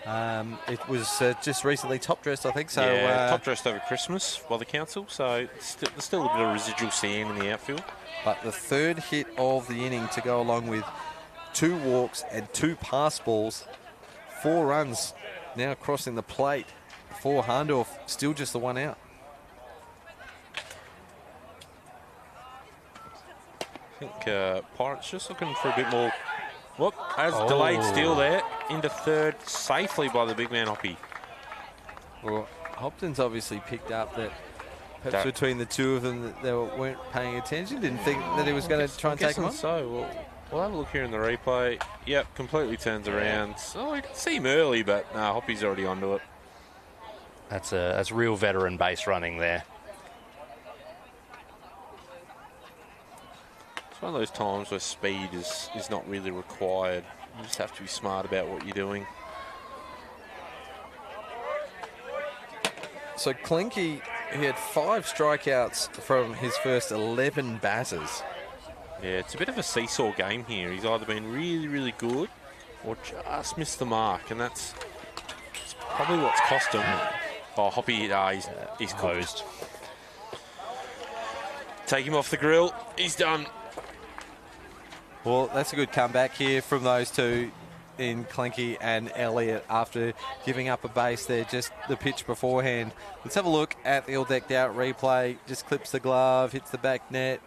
It was just recently top dressed, I think. So top dressed over Christmas by the council. So there's still a bit of residual sand in the outfield. But the third hit of the inning to go along with 2 walks and 2 pass balls, 4 runs now crossing the plate for Hahndorf. Still just the 1 out. I think Pirates just looking for a bit more. Look, as delayed steal there into third safely by the big man Hoppy. Well, Hopton's obviously picked up that perhaps between the two of them that they weren't paying attention, didn't think that he was going to try and take him on. So we'll have a look here in the replay. Yep, completely turns around. Oh, I didn't see him early, but Hoppy's already onto it. That's real veteran base running there. It's one of those times where speed is not really required. You just have to be smart about what you're doing. So Klinke, he had 5 strikeouts from his first 11 batters. Yeah, it's a bit of a seesaw game here. He's either been really, really good or just missed the mark, and that's probably what's cost him. Oh, Hoppy, he's closed. Take him off the grill. He's done. Well, that's a good comeback here from those two in Klinke and Elliott after giving up a base there, just the pitch beforehand. Let's have a look at the All Decked Out replay. Just clips the glove, hits the back net.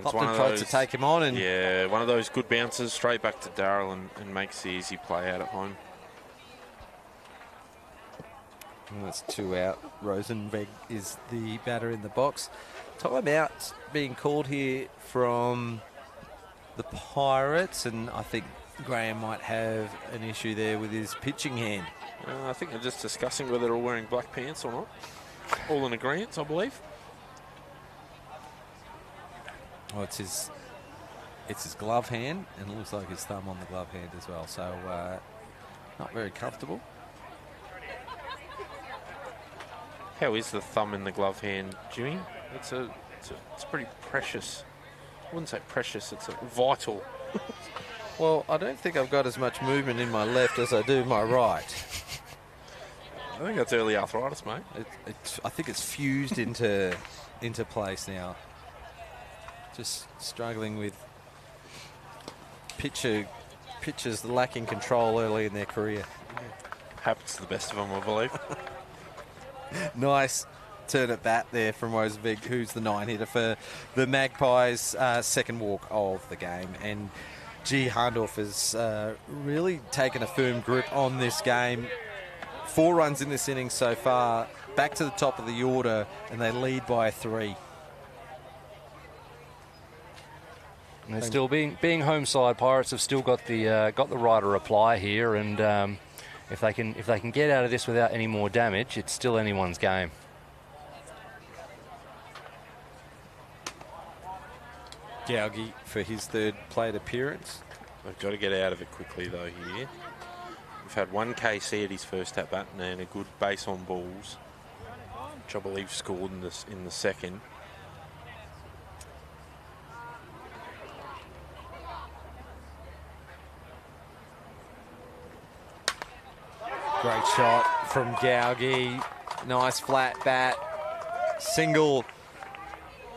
Hopton tries to take him on. And yeah, one of those good bounces straight back to Darryl and makes the easy play out at home. And that's 2 out. Rosenberg is the batter in the box. Timeout being called here from the Pirates, and I think Graham might have an issue there with his pitching hand. I think they're just discussing whether they're all wearing black pants or not. All in agreement, I believe. Oh, it's his glove hand, and it looks like his thumb on the glove hand as well. So not very comfortable. How is the thumb in the glove hand, Jimmy? It's pretty precious. I wouldn't say precious, it's vital. Well, I don't think I've got as much movement in my left as I do my right. I think that's early arthritis, mate. I think it's fused into place now. Just struggling with pitchers lacking control early in their career. Yeah, Happens to the best of them, I believe. Nice turn at bat there from Rosenvig, who's the 9-hitter for the Magpies' second walk of the game. And Hahndorf has really taken a firm grip on this game. 4 runs in this inning so far, back to the top of the order, and they lead by 3. And they're still being home side. Pirates have still got the right to reply here, and if they can get out of this without any more damage, it's still anyone's game. Gaugi for his 3rd plate appearance. They've got to get out of it quickly, though, here. We've had 1 KC at his first at-bat and a good base on balls, which I believe scored in the second. Great shot from Gaugi. Nice flat bat. Single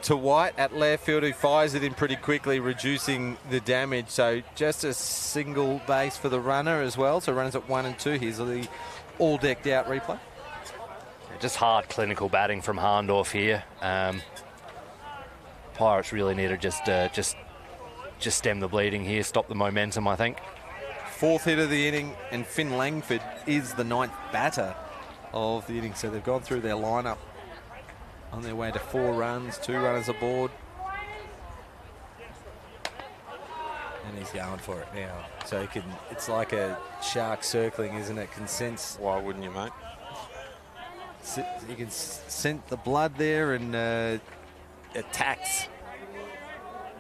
to White at left field, who fires it in pretty quickly, reducing the damage. So just a single base for the runner as well. So runners at 1 and 2. Here's the all decked out replay. Just hard clinical batting from Hahndorf here. Pirates really need to just stem the bleeding here, stop the momentum, I think. 4th hit of the inning, and Finn Langford is the 9th batter of the inning. So they've gone through their lineup on their way to 4 runs, 2 runners aboard. And he's going for it now. So he can, it's like a shark circling, isn't it? Can sense. Why wouldn't you, mate? You can scent the blood there, and attacks.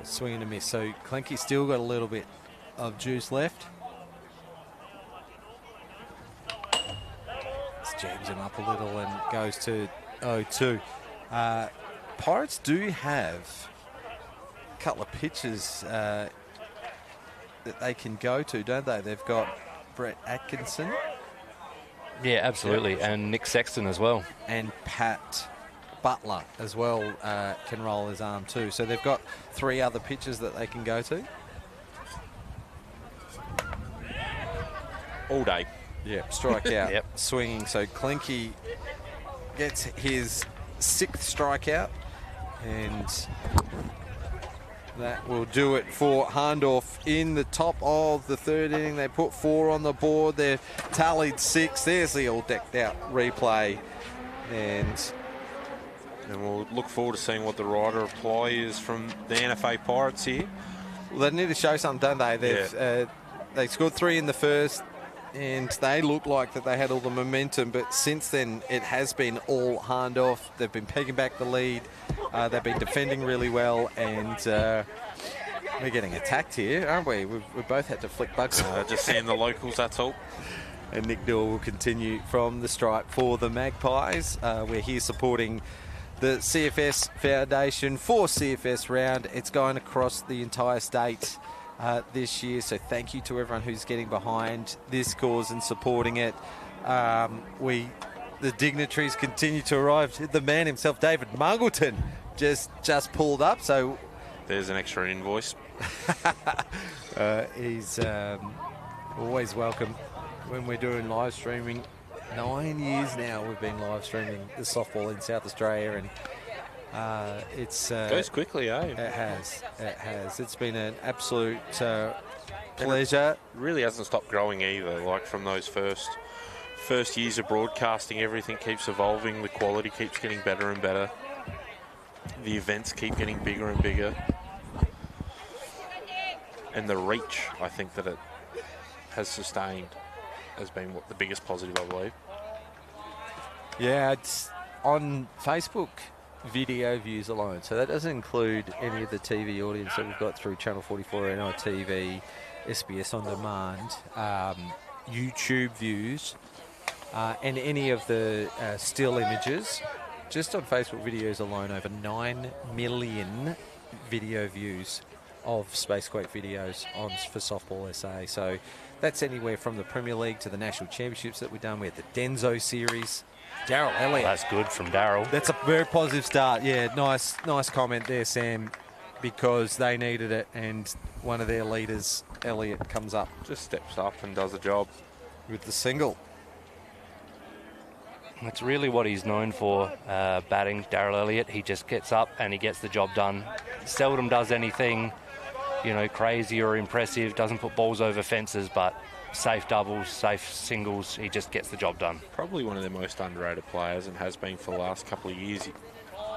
Swing and a miss. So Clenky's still got a little bit of juice left. Jams him up a little and goes to 0-2. Pirates do have a couple of pitches that they can go to, don't they? They've got Brett Atkinson. Yeah, absolutely. Yeah. And Nick Sexton as well. And Pat Butler as well can roll his arm too. So they've got 3 other pitches that they can go to. All day. Yeah, strikeout, yep. Swinging. So Clenky gets his 6th strikeout, and that will do it for Hahndorf in the top of the 3rd inning. They put 4 on the board. They've tallied 6. There's the all decked out replay, and we'll look forward to seeing what the rider reply is from the NFA Pirates here. Well, they need to show something, don't they? They scored 3 in the first, and they looked like that they had all the momentum, but since then it has been all Hahndorf. They've been pegging back the lead. They've been defending really well, and we're getting attacked here, aren't we? We've both had to flick bugs. Just seeing the locals, that's all. And Nick Newell will continue from the stripe for the Magpies. We're here supporting the CFS Foundation for CFS Round. It's going across the entire state this year, so thank you to everyone who's getting behind this cause and supporting it. The dignitaries continue to arrive. The man himself, David Muggleton, just pulled up, so there's an extra invoice. He's always welcome when we're doing live streaming. 9 years now we've been live streaming the softball in South Australia, and it's goes quickly, eh? It has. It's been an absolute pleasure. It really hasn't stopped growing either. Like from those first years of broadcasting, everything keeps evolving. The quality keeps getting better and better. The events keep getting bigger and bigger. And the reach, I think, that it has sustained has been the biggest positive, I believe. Yeah, it's on Facebook video views alone, so that doesn't include any of the TV audience that we've got through Channel 44, NITV, SBS On Demand, YouTube views, and any of the still images. Just on Facebook videos alone, over 9 million video views of Space Quake videos for Softball SA. So that's anywhere from the Premier League to the National Championships that we've done. We had the Denzo series. Daryl Elliott. That's good from Daryl. That's a very positive start. Yeah, nice comment there, Sam, because they needed it, and one of their leaders, Elliott, comes up. Just steps up and does a job. With the single. That's really what he's known for, batting, Darryl Elliott. He just gets up and he gets the job done. Seldom does anything, crazy or impressive. Doesn't put balls over fences, but safe doubles, safe singles. He just gets the job done. Probably one of their most underrated players and has been for the last couple of years.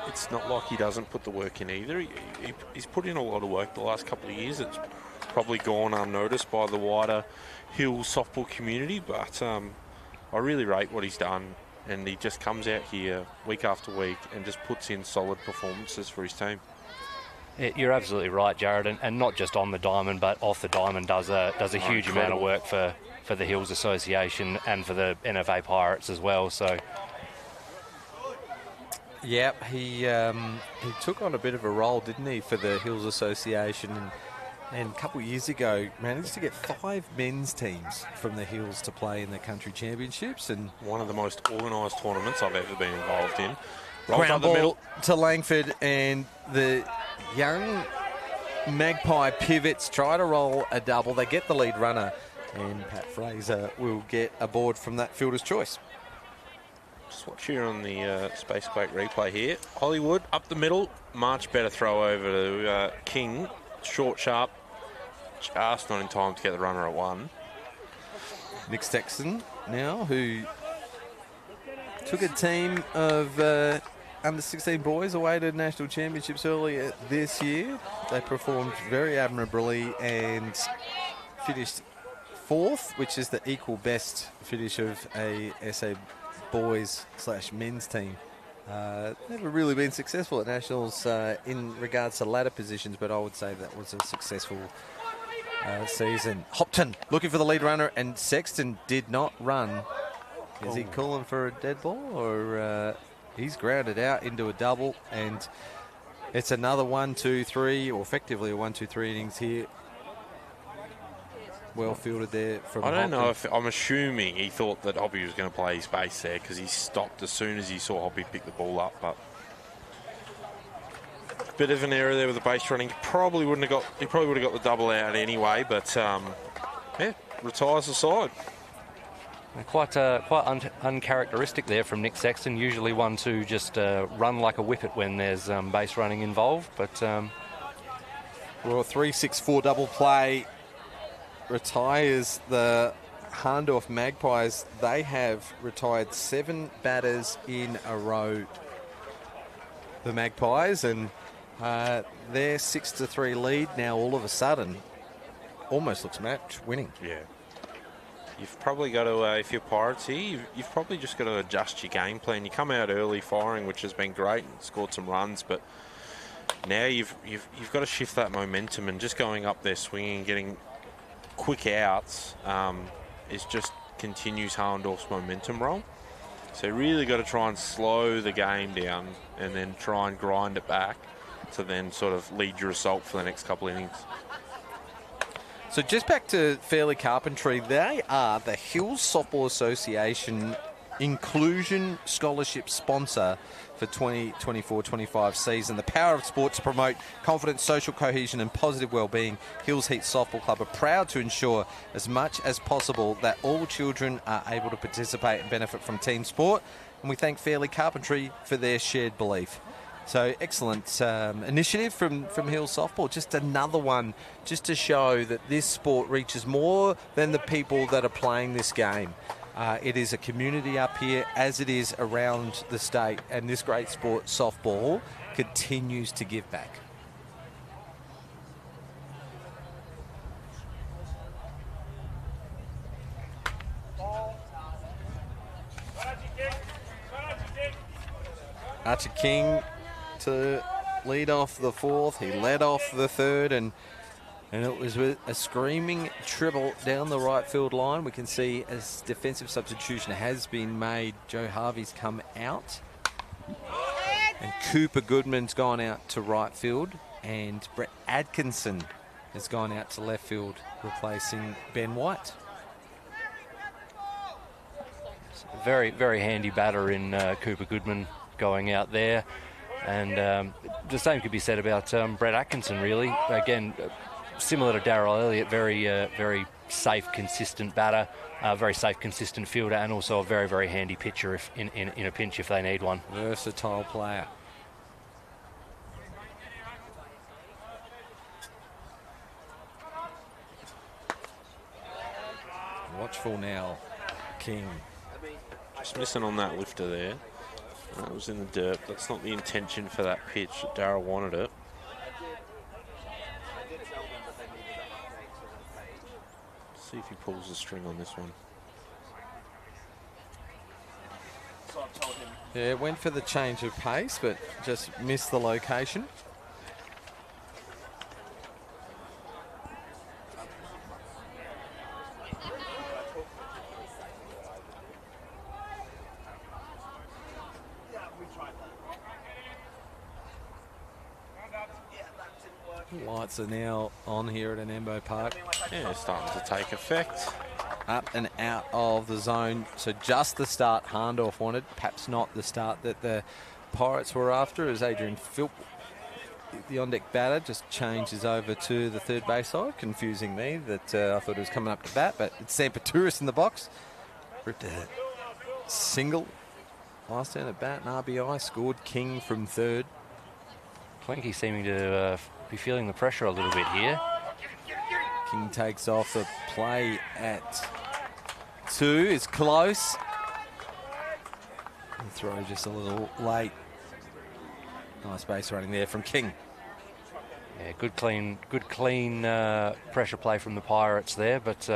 It's not like he doesn't put the work in either. He's put in a lot of work the last couple of years. It's probably gone unnoticed by the wider Hills softball community, but I really rate what he's done, and he just comes out here week after week and just puts in solid performances for his team. You're absolutely right, Jared, and not just on the diamond, but off the diamond does a huge amount of work for the Hills Association and for the NFA Pirates as well. So, yeah, he took on a bit of a role, didn't he, for the Hills Association, and a couple of years ago managed to get 5 men's teams from the Hills to play in the country championships, and one of the most organised tournaments I've ever been involved in. Ground ball to Langford, and the young Magpie pivots try to roll a double. They get the lead runner, and Pat Fraser will get a board from that fielder's choice. Just watch here on the Spacequake replay here. Hollywood up the middle, much better throw over to King. Short, sharp, just not in time to get the runner at 1. Nick Sexton now, who took a team of under 16 boys away to national championships earlier this year. They performed very admirably and finished 4th, which is the equal best finish of a SA boys/men's team. Never really been successful at nationals in regards to ladder positions, but I would say that was a successful season. Hopton looking for the lead runner, and Sexton did not run. Is he calling for a dead ball, or he's grounded out into a double, and it's another 1-2-3, or effectively a 1-2-3 innings here. Well fielded there from I don't Hopton. know if I'm assuming he thought that Hoppy was going to play his base there, because he stopped as soon as he saw Hoppy pick the ball up. But bit of an error there with the base running. He probably would have got the double out anyway. But yeah, retires the side. Quite uncharacteristic there from Nick Sexton. Usually one to just run like a whippet when there's base running involved. But Well, 3-6-4 double play retires the Hahndorf Magpies. They have retired 7 batters in a row, the Magpies, and their 6-3 lead now all of a sudden almost looks match winning. Yeah. You've probably got to, if you're Pirates here, you've probably just got to adjust your game plan. You come out early firing, which has been great, and scored some runs, but now you've got to shift that momentum, and just going up there swinging and getting quick outs is just continues Hahndorf's momentum roll. So you really got to try and slow the game down and then try and grind it back to then sort of lead your assault for the next couple innings. So just back to Fairleigh Carpentry, they are the Hills Softball Association Inclusion Scholarship sponsor for 2024-25 season. The power of sport to promote confidence, social cohesion and positive well-being. Hills Heat Softball Club are proud to ensure as much as possible that all children are able to participate and benefit from team sport. And we thank Fairleigh Carpentry for their shared belief. So excellent initiative from Hills Softball. Just another one just to show that this sport reaches more than the people that are playing this game. It is a community up here, as it is around the state, and this great sport, softball, continues to give back. Archie King to lead off the 4th. He led off the 3rd, and it was with a screaming triple down the right field line. We can see as defensive substitution has been made, Joe Harvey's come out, and Cooper Goodman's gone out to right field, and Brett Atkinson has gone out to left field, replacing Ben White. very, very handy batter in Cooper Goodman going out there. And the same could be said about Brett Atkinson, really. Again, similar to Darryl Elliott, very safe, consistent batter, very safe, consistent fielder, and also a very, very handy pitcher if in a pinch if they need one. Versatile player. Watchful now, King. Just missing on that lifter there. That was in the dirt. That's not the intention for that pitch. Darryl wanted it. See if he pulls the string on this one. Yeah, went for the change of pace, but just missed the location. Lights are now on here at Anembo Park. Yeah, it's starting to take effect. Up and out of the zone. So just the start Hahndorf wanted, perhaps not the start that the Pirates were after, as Adrian Philp, the on-deck batter, just changes over to the third base side, confusing me that I thought it was coming up to bat, but it's Sam Paturis in the box. Ripped a single last down at bat, and RBI, scored King from third. Clinky seeming to be feeling the pressure a little bit here. King takes off. The play at 2 is close. The throw just a little late. Nice base running there from King. Yeah, good clean pressure play from the Pirates there, but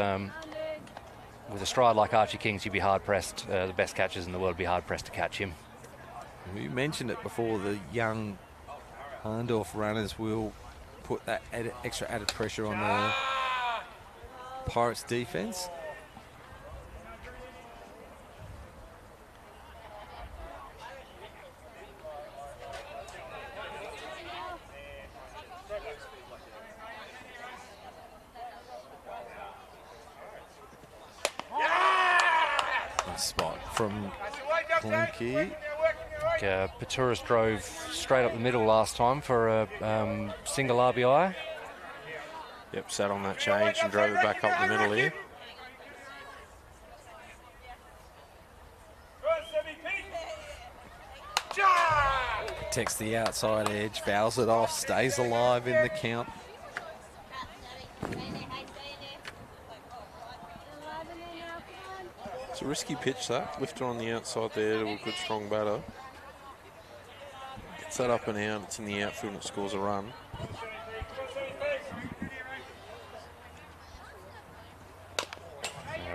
with a stride like Archie King's, you'd be hard pressed. The best catchers in the world would be hard pressed to catch him. We mentioned it before. The young Hahndorf runners will put that extra added pressure on the Pirates defense. Nice spot from Clinky. Paturis drove straight up the middle last time for a single RBI. Yep, sat on that change and drove it back up the middle here. Protects the outside edge, fouls it off, stays alive in the count. It's a risky pitch, that. Lifter on the outside there to a good strong batter. Gets that up and out, it's in the outfield and it scores a run.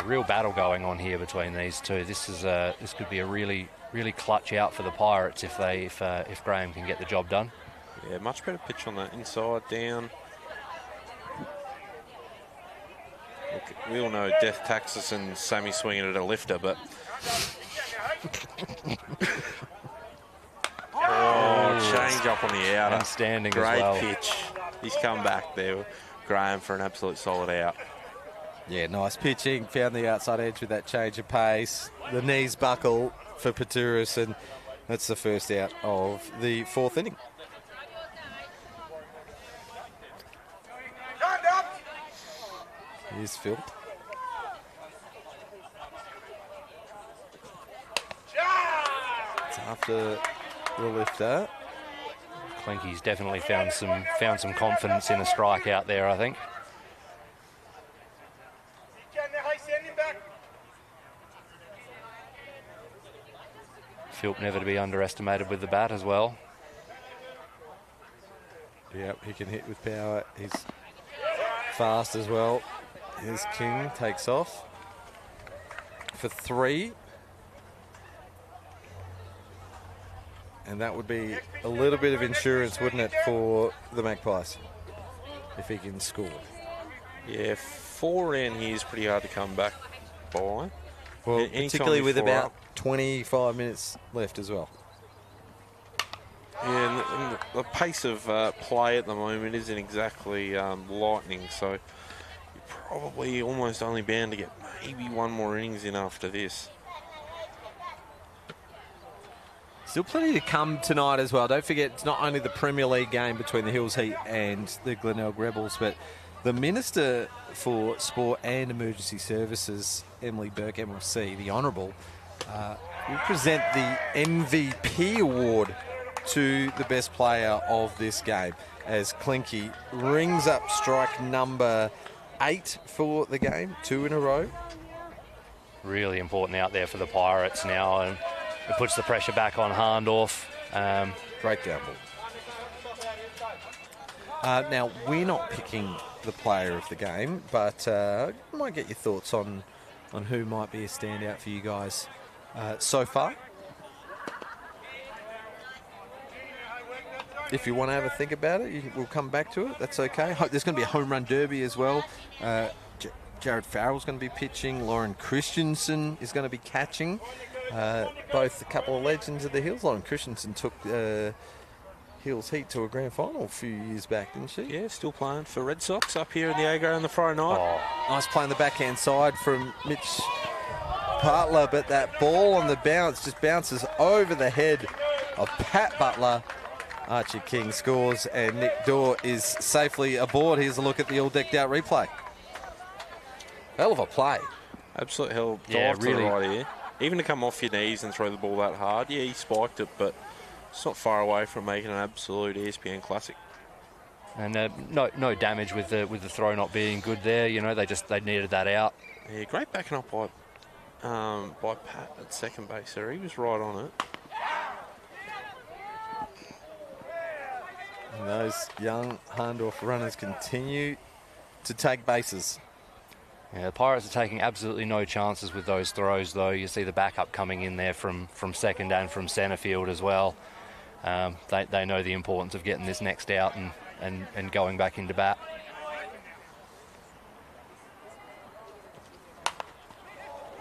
Real battle going on here between these two. This could be a really clutch out for the Pirates if Graham can get the job done. Yeah, much better pitch on that inside down. Look, we all know Death Taxis and Sammy swinging at a lifter, but change up on the outer. And standing Great as well. pitch. He's come back there, Graham, for an absolute solid out. Yeah, nice pitching. Found the outside edge with that change of pace. The knees buckle for Paturis, and that's the first out of the fourth inning. Here's Phil. It's after the lifter. Clinky's definitely found some confidence in a strike out there, I think. Philp never to be underestimated with the bat as well. Yep, he can hit with power. He's fast as well. Here's King, takes off for 3. And that would be a little bit of insurance, wouldn't it, for the Magpies, if he can score. Yeah, 4 in here is pretty hard to come back by. Well, particularly with about 25 minutes left as well. Yeah, and the pace of play at the moment isn't exactly lightning, so you're probably almost only bound to get maybe one more innings in after this. Still plenty to come tonight as well. Don't forget, it's not only the Premier League game between the Hills Heat and the Glenelg Rebels, but The Minister for Sport and Emergency Services, Emily Burke, MLC, the Honourable, will present the MVP award to the best player of this game as Clinky rings up strike number 8 for the game, 2 in a row. Really important out there for the Pirates now, and it puts the pressure back on Hahndorf. Great down ball. Now, we're not picking the player of the game, but I might get your thoughts on who might be a standout for you guys so far. If you want to have a think about it, we'll come back to it. That's okay. There's going to be a home run derby as well. Jared Farrell's going to be pitching. Lauren Christensen is going to be catching. Both a couple of legends of the Hills. Lauren Christensen took Hills Heat to a grand final a few years back, didn't she? Yeah, still playing for Red Sox up here in the Agro on the Friday night. Oh, nice play on the backhand side from Mitch Partler, but that ball on the bounce just bounces over the head of Pat Butler. Archie King scores and Nick Dorr is safely aboard. Here's a look at the all-decked-out replay. Hell of a play. Absolute hell. Yeah, Dive to really. the right here. Even to come off your knees and throw the ball that hard. Yeah, he spiked it, but it's not far away from making an absolute ESPN classic. And no damage with the throw not being good there. You know, they needed that out. Yeah, great backing up by Pat at second base there. He was right on it. And those young Hahndorf runners continue to take bases. Yeah, the Pirates are taking absolutely no chances with those throws, though. You see the backup coming in there from second and from centre field as well. They know the importance of getting this next out and going back into bat.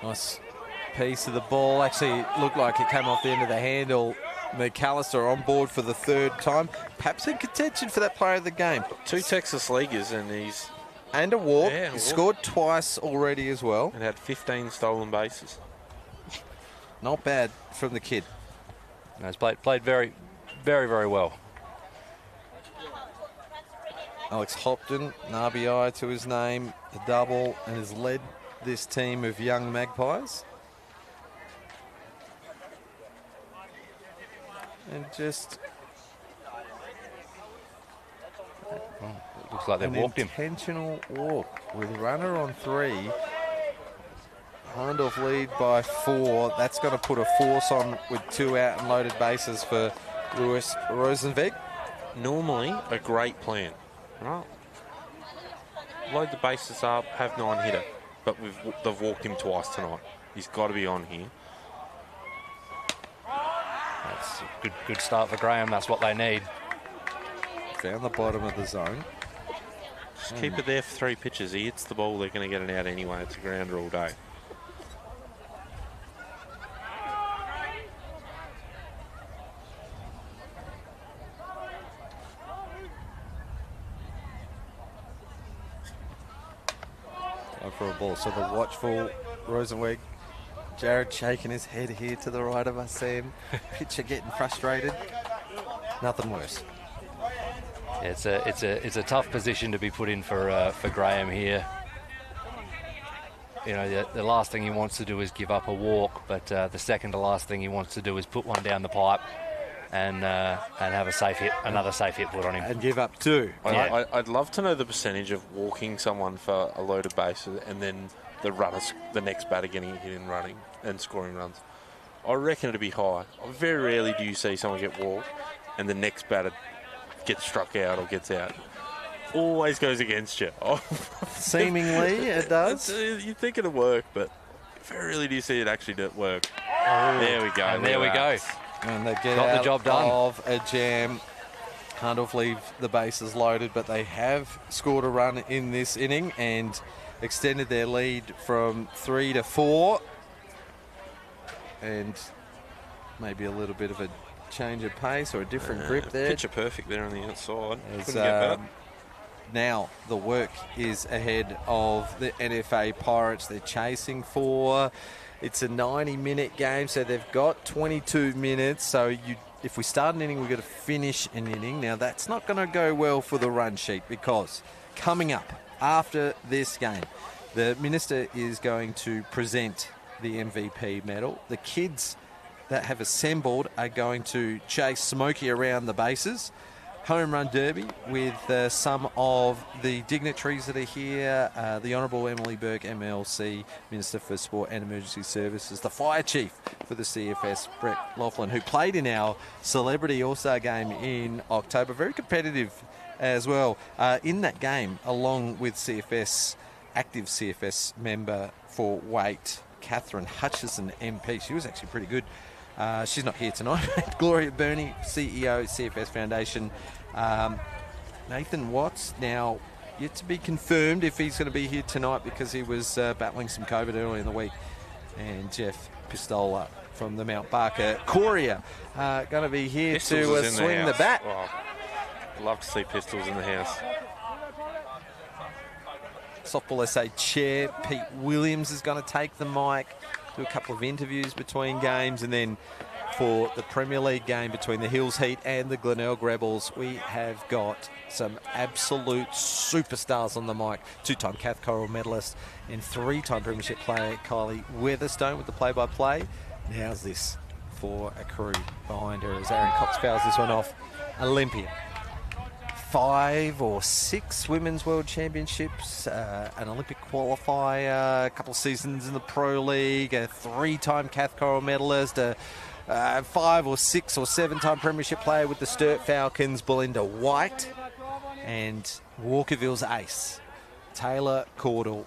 Nice piece of the ball. Actually, it looked like it came off the end of the handle. McAllister on board for the third time. Perhaps in contention for that player of the game. 2 Texas Leaguers and And a walk. Yeah, He scored twice already as well. and had 15 stolen bases. Not bad from the kid. And he's played very, very, very well. Alex Hopton, an RBI to his name, a double, and has led this team of young Magpies. And just Looks like they've an walked him. intentional walk with runner on 3. Hahndorf lead by 4. That's going to put a force on with 2 out and loaded bases for Lewis Rosenvig. Normally a great plan, right? Load the bases up, have 9 hitter, but they've walked him twice tonight. He's got to be on here. That's a good start for Graham. That's what they need. Found the bottom of the zone. Just keep it there for 3 pitches. He hits the ball, they're going to get it out anyway. It's a grounder all day. For a ball. So the watchful Rosenweg. Jared shaking his head here to the right of us, Sam. Pitcher getting frustrated. Nothing worse. It's a tough position to be put in for Graham here. You know, the last thing he wants to do is give up a walk, but the second to last thing he wants to do is put one down the pipe and have a safe hit, another safe hit put on him. And give up 2. Yeah. I'd love to know the percentage of walking someone for a loaded base and then the next batter getting hit and running and scoring runs. I reckon it'd be high. Very rarely do you see someone get walked and the next batter gets struck out or gets out. Always goes against you. Seemingly it does. You'd think it'd work, but very rarely do you see it actually work. There we go. And there we go. And they get Got the out job done. of a jam. Hahndorf leave the bases loaded, but they have scored a run in this inning and extended their lead from 3 to 4. And maybe a little bit of a change of pace or a different grip there. Picture perfect there on the outside. As, Couldn't get better. now the work is ahead of the NFA Pirates. They're chasing for... It's a 90-minute game, so they've got 22 minutes. So if we start an inning, we've got to finish an inning. Now, that's not going to go well for the run sheet because coming up after this game, the Minister is going to present the MVP medal. The kids that have assembled are going to chase Smokey around the bases. Home run derby with some of the dignitaries that are here. The Honourable Emily Burke, MLC, Minister for Sport and Emergency Services. The Fire Chief for the CFS, Brett Laughlin, who played in our Celebrity All-Star game in October. Very competitive as well in that game, along with CFS, active CFS member for weight, Catherine Hutchison, MP. She was actually pretty good. She's not here tonight. Gloria Burney, CEO, CFS Foundation. Nathan Watts, now yet to be confirmed if he's going to be here tonight because he was battling some COVID early in the week. And Jeff Pistola from the Mount Barker Courier going to be here to swing the bat. Oh, love to see Pistols in the house. Softball SA chair Pete Williams is going to take the mic, do a couple of interviews between games, and then for the Premier League game between the Hills Heat and the Glenelg Rebels, we have got some absolute superstars on the mic. Two-time Cath Coral medalist and three-time Premiership player Kylie Weatherstone with the play-by-play. How's this for a crew behind her as Aaron Cox fouls this one off? Olympia. 5 or 6 Women's World Championships, an Olympic qualifier, a couple of seasons in the Pro League, a 3-time Cath Coral medalist, a 5 or 6 or 7-time Premiership player with the Sturt Falcons, Belinda White, and Walkerville's ace, Taylor Caudle.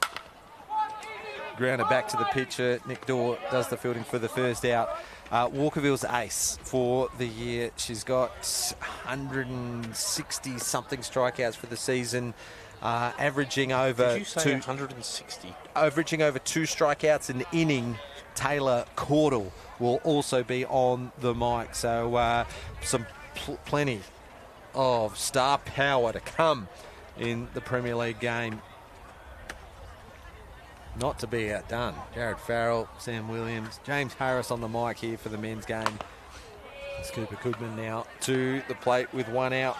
Grounded back to the pitcher. Nick Dorr does the fielding for the first out. Walkerville's ace for the year. She's got 160-something strikeouts for the season, averaging over... Did you say 160? Averaging over 2 strikeouts an inning. Taylor Caudle will also be on the mic. So plenty of star power to come in the Premier League game. Not to be outdone. Jared Farrell, Sam Williams, James Harris on the mic here for the men's game. It's Cooper Goodman now to the plate with 1 out.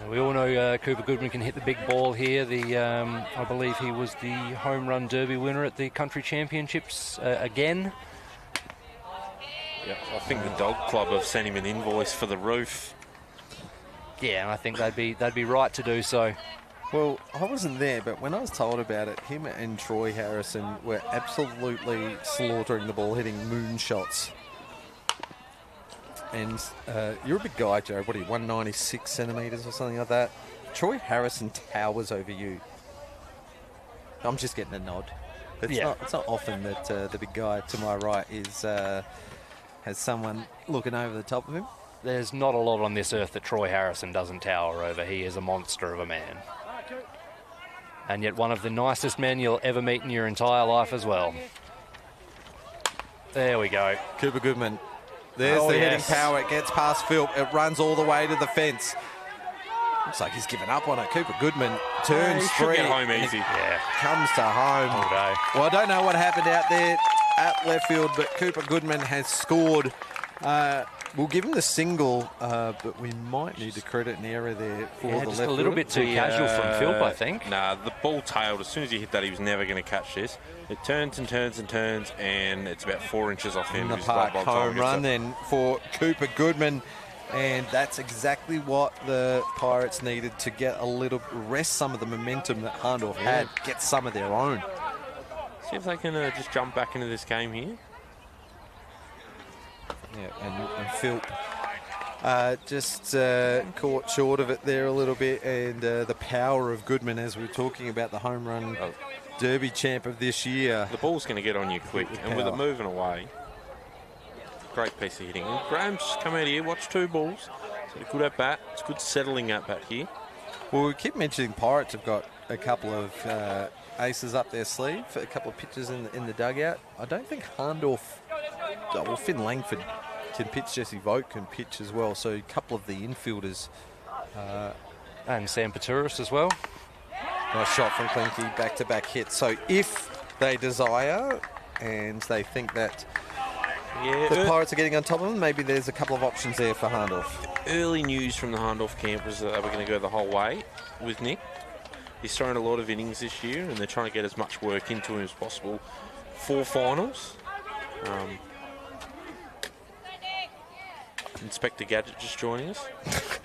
We all know Cooper Goodman can hit the big ball here. I believe he was the home run derby winner at the country championships again. Yep, I think the Dog Club have sent him an invoice for the roof. Yeah, and I think they'd be right to do so. Well, I wasn't there, but when I was told about it, him and Troy Harrison were absolutely slaughtering the ball, hitting moonshots. And you're a big guy, Joe. What are you, 196 centimetres or something like that? Troy Harrison towers over you. I'm just getting a nod. It's not often that the big guy to my right has someone looking over the top of him. There's not a lot on this earth that Troy Harrison doesn't tower over. He is a monster of a man. And yet one of the nicest men you'll ever meet in your entire life as well. There we go. Cooper Goodman. There's the hitting power. It gets past Phil. It runs all the way to the fence. Looks like he's given up on it. Cooper Goodman turns free. Get home easy. Yeah. Comes to home. All day. Well, I don't know what happened out there at left field, but Cooper Goodman has scored. We'll give him the single, but we might need to credit an error there for the left just a little bit too casual from Phil, I think. Nah, the ball tailed. As soon as he hit that, he was never going to catch this. It turns and turns and turns, and it's about 4 inches off him. In the park home run then for Cooper Goodman. And that's exactly what the Pirates needed to get a little rest some of the momentum that Hahndorf had, get some of their own. See if they can just jump back into this game here. Yeah, and Philp just caught short of it there a little bit, and the power of Goodman, as we were talking about the home run derby champ of this year. The ball's going to get on you quick, and with it moving away, great piece of hitting. And Graham's come out here, watch 2 balls. It's a good at bat. It's good settling at bat here. Well, we keep mentioning Pirates have got a couple of aces up their sleeve, a couple of pitches in the dugout. I don't think Hahndorf, well, Finn Langford can pitch, Jesse Vogt can pitch as well, so a couple of the infielders. And Sam Paturis as well. Nice shot from Klinke, back-to-back hits. So if they desire and they think that Yeah, the Pirates are getting on top of them. Maybe there's a couple of options there for Hahndorf. early news from the Hahndorf camp was that they were going to go the whole way with Nick. He's thrown a lot of innings this year, and they're trying to get as much work into him as possible for finals. Inspector Gadget just joining us.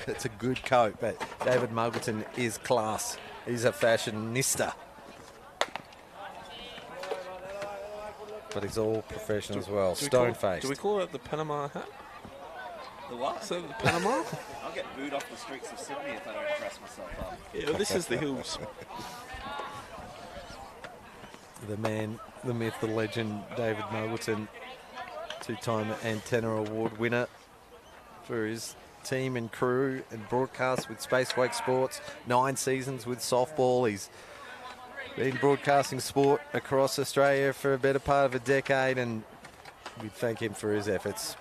It's a good coat, but David Muggleton is class. He's a fashionista. But he's all professional as well. Stone-faced. Do we call it the Panama hat? The what? So the Panama? I'll get booed off the streets of Sydney if I don't dress myself up. Yeah, well, this is the Hills. The man, the myth, the legend, David Muggleton, two-time Antenna Award winner for his team and crew and broadcast with Spacewake Sports, 9 seasons with softball. He's been broadcasting sport across Australia for a better part of a decade, and we thank him for his efforts.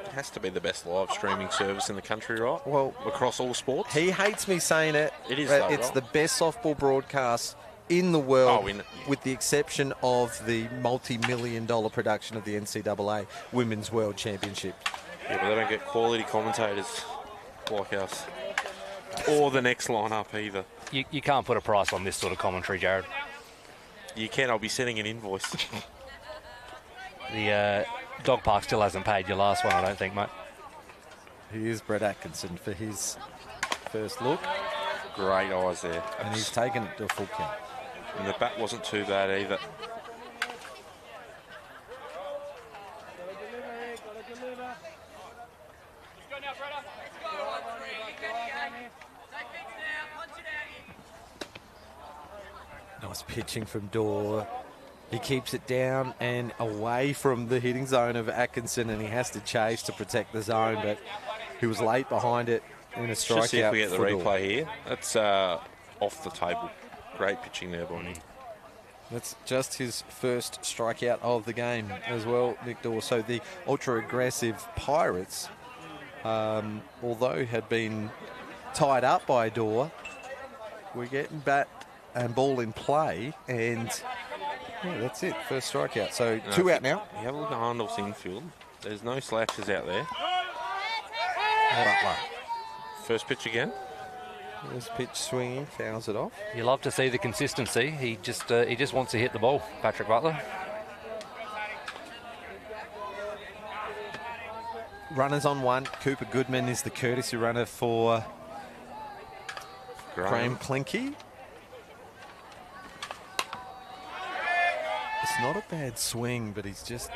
It has to be the best live streaming service in the country, right? Well, across all sports. he hates me saying it. It is, but though, it's right? the best softball broadcast in the world, Oh, with the exception of the multi-million-dollar production of the NCAA Women's World Championship. Yeah, but they don't get quality commentators like us. Or the next lineup either. You can't put a price on this sort of commentary, Jared. You can, I'll be sending an invoice. The dog park still hasn't paid your last one, I don't think, mate. Here's Brett Atkinson for his first look, Great eyes there. and he's taken it to a full count. And the bat wasn't too bad either. Nice pitching from Dorr. He keeps it down and away from the hitting zone of Atkinson, and he has to chase to protect the zone, but he was late behind it in a Let's just see if strikeout we get the for Dorr. replay here. That's off the table. Great pitching there, Bonnie. That's just his first strikeout of the game as well, Nick Dorr. So the ultra-aggressive Pirates, although had been tied up by Dorr, we're getting bat and ball in play, and yeah, that's it. First strikeout. So No, 2 out now. You have a look at Hahndorf's infield. There's no slashes out there. Butler. First pitch again. This pitch swinging, fouls it off. You love to see the consistency. He just wants to hit the ball, Patrick Butler. Runners on 1. Cooper Goodman is the courtesy runner for Graham Klinke. It's not a bad swing, but he's just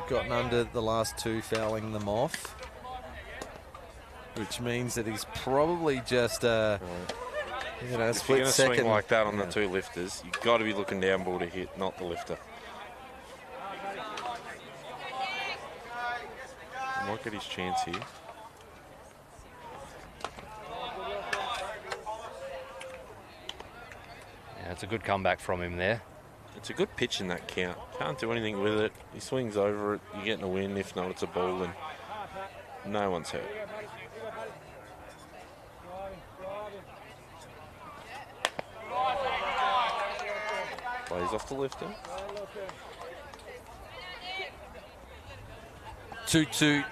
gotten under the last 2, fouling them off. Which means that he's probably just If split you're going to second. swing like that on the 2 lifters, you've got to be looking down ball to hit, not the lifter. He might get his chance here. Yeah, it's a good comeback from him there. It's a good pitch in that count. Can't do anything with it. He swings over it. You're getting a win. If not, it's a ball, and no one's hurt. Plays off the lifter. 2-2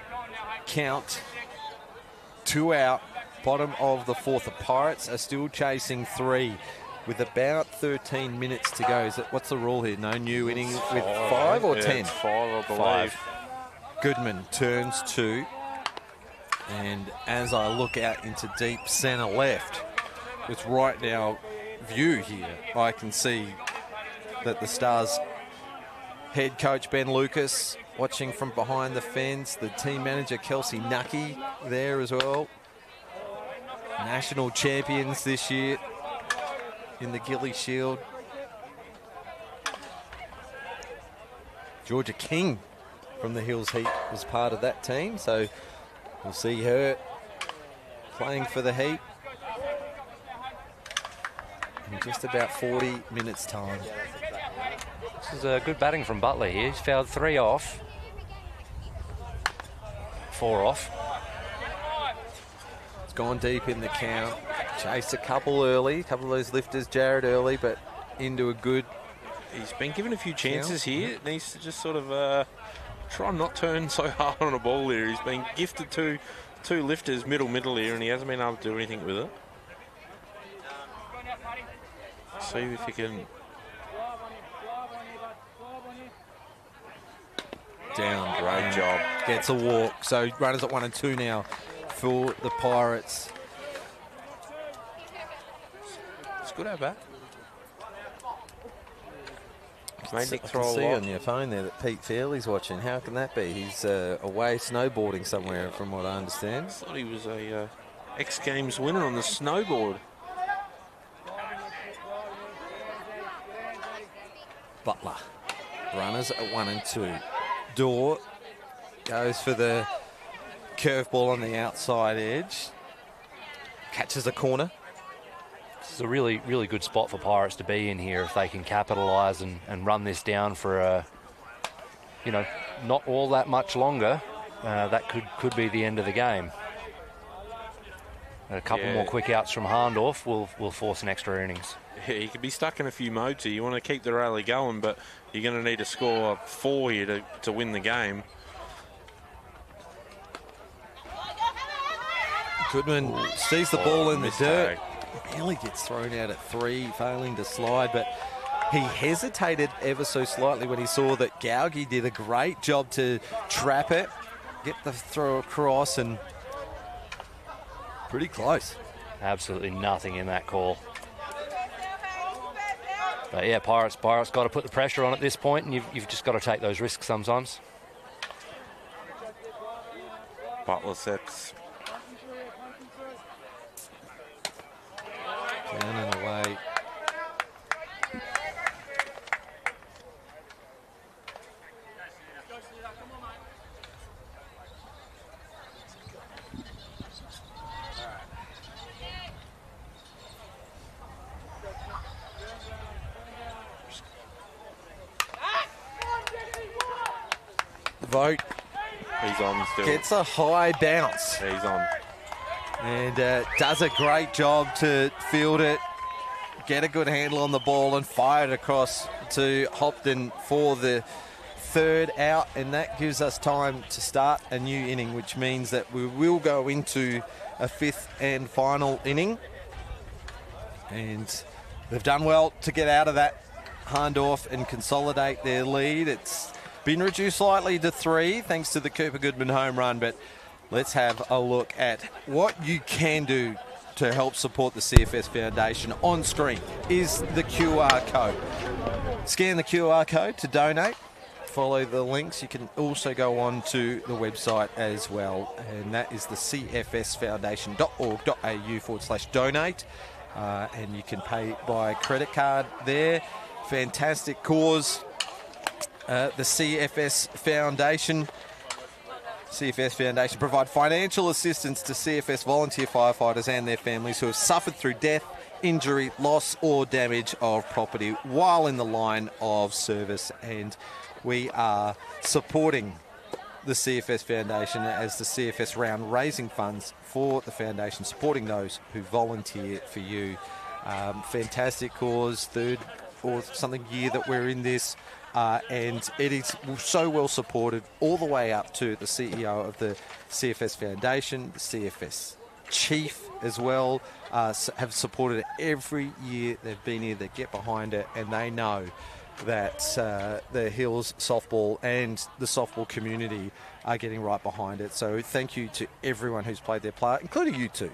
count. 2 out. Bottom of the 4th. The Pirates are still chasing 3 with about 13 minutes to go. What's the rule here? No new inning with 5 or 10? It's 5, I believe. 5. Goodman turns 2. And as I look out into deep centre left, it's right now view here, I can see that the Stars head coach Ben Lucas watching from behind the fence, the team manager Kelsey Nucky there as well. National champions this year in the Gilly Shield. Georgia King from the Hills Heat was part of that team, so we'll see her playing for the Heat in just about 40 minutes time. This is good batting from Butler here. He's fouled 3 off. 4 off. It's gone deep in the count. Chased a couple early, a couple of those lifters, Jared early, but into a good He's been given a few chances here. Needs to just sort of try and not turn so hard on a ball here. He's been gifted two lifters middle here, and he hasn't been able to do anything with it. See if he can. Down. Great job. Gets a walk. So runners at 1 and 2 now for the Pirates. It's good at bat. I can see on your phone there that Pete Fairley's watching. How can that be? He's away snowboarding somewhere, from what I understand. I thought he was a X Games winner on the snowboard. Butler. Runners at 1 and 2. Dorr goes for the curveball on the outside edge. Catches a corner. This is a really, really good spot for Pirates to be in here if they can capitalise and run this down for, not all that much longer. That could be the end of the game. A couple more quick outs from Hahndorf will force an extra innings. Yeah, he could be stuck in a few modes here. You want to keep the rally going, but you're going to need to score 4 here to win the game. Goodman sees the ball in the dirt. Mistake. Barely gets thrown out at 3, failing to slide, but he hesitated ever so slightly when he saw that Gaugi did a great job to trap it, get the throw across, and pretty close. Absolutely nothing in that call. But yeah, Pirates got to put the pressure on at this point, and you've just got to take those risks sometimes. Butler sets. Down and away. Vote. He's on still. Gets a high bounce. He's on. And does a great job to field it, get a good handle on the ball, and fire it across to Hopton for the 3rd out. And that gives us time to start a new inning, which means that we will go into a 5th and final inning. And they've done well to get out of that, Hahndorf, and consolidate their lead. It's been reduced slightly to 3 thanks to the Cooper Goodman home run, but let's have a look at what you can do to help support the CFS Foundation. On screen is the QR code. Scan the QR code to donate. Follow the links. You can also go on to the website as well, and that is the cfsfoundation.org.au/donate. And you can pay by credit card there. Fantastic cause. The CFS Foundation provide financial assistance to CFS volunteer firefighters and their families who have suffered through death, injury, loss or damage of property while in the line of service. And we are supporting the CFS Foundation as the CFS round, raising funds for the foundation, supporting those who volunteer for you. Fantastic cause, 3rd or something year that we're in this. And it is so well supported all the way up to the CEO of the CFS Foundation, the CFS chief as well, have supported it every year they've been here. They get behind it, and they know that the Hills softball and the softball community are getting right behind it. So thank you to everyone who's played their part, including you two,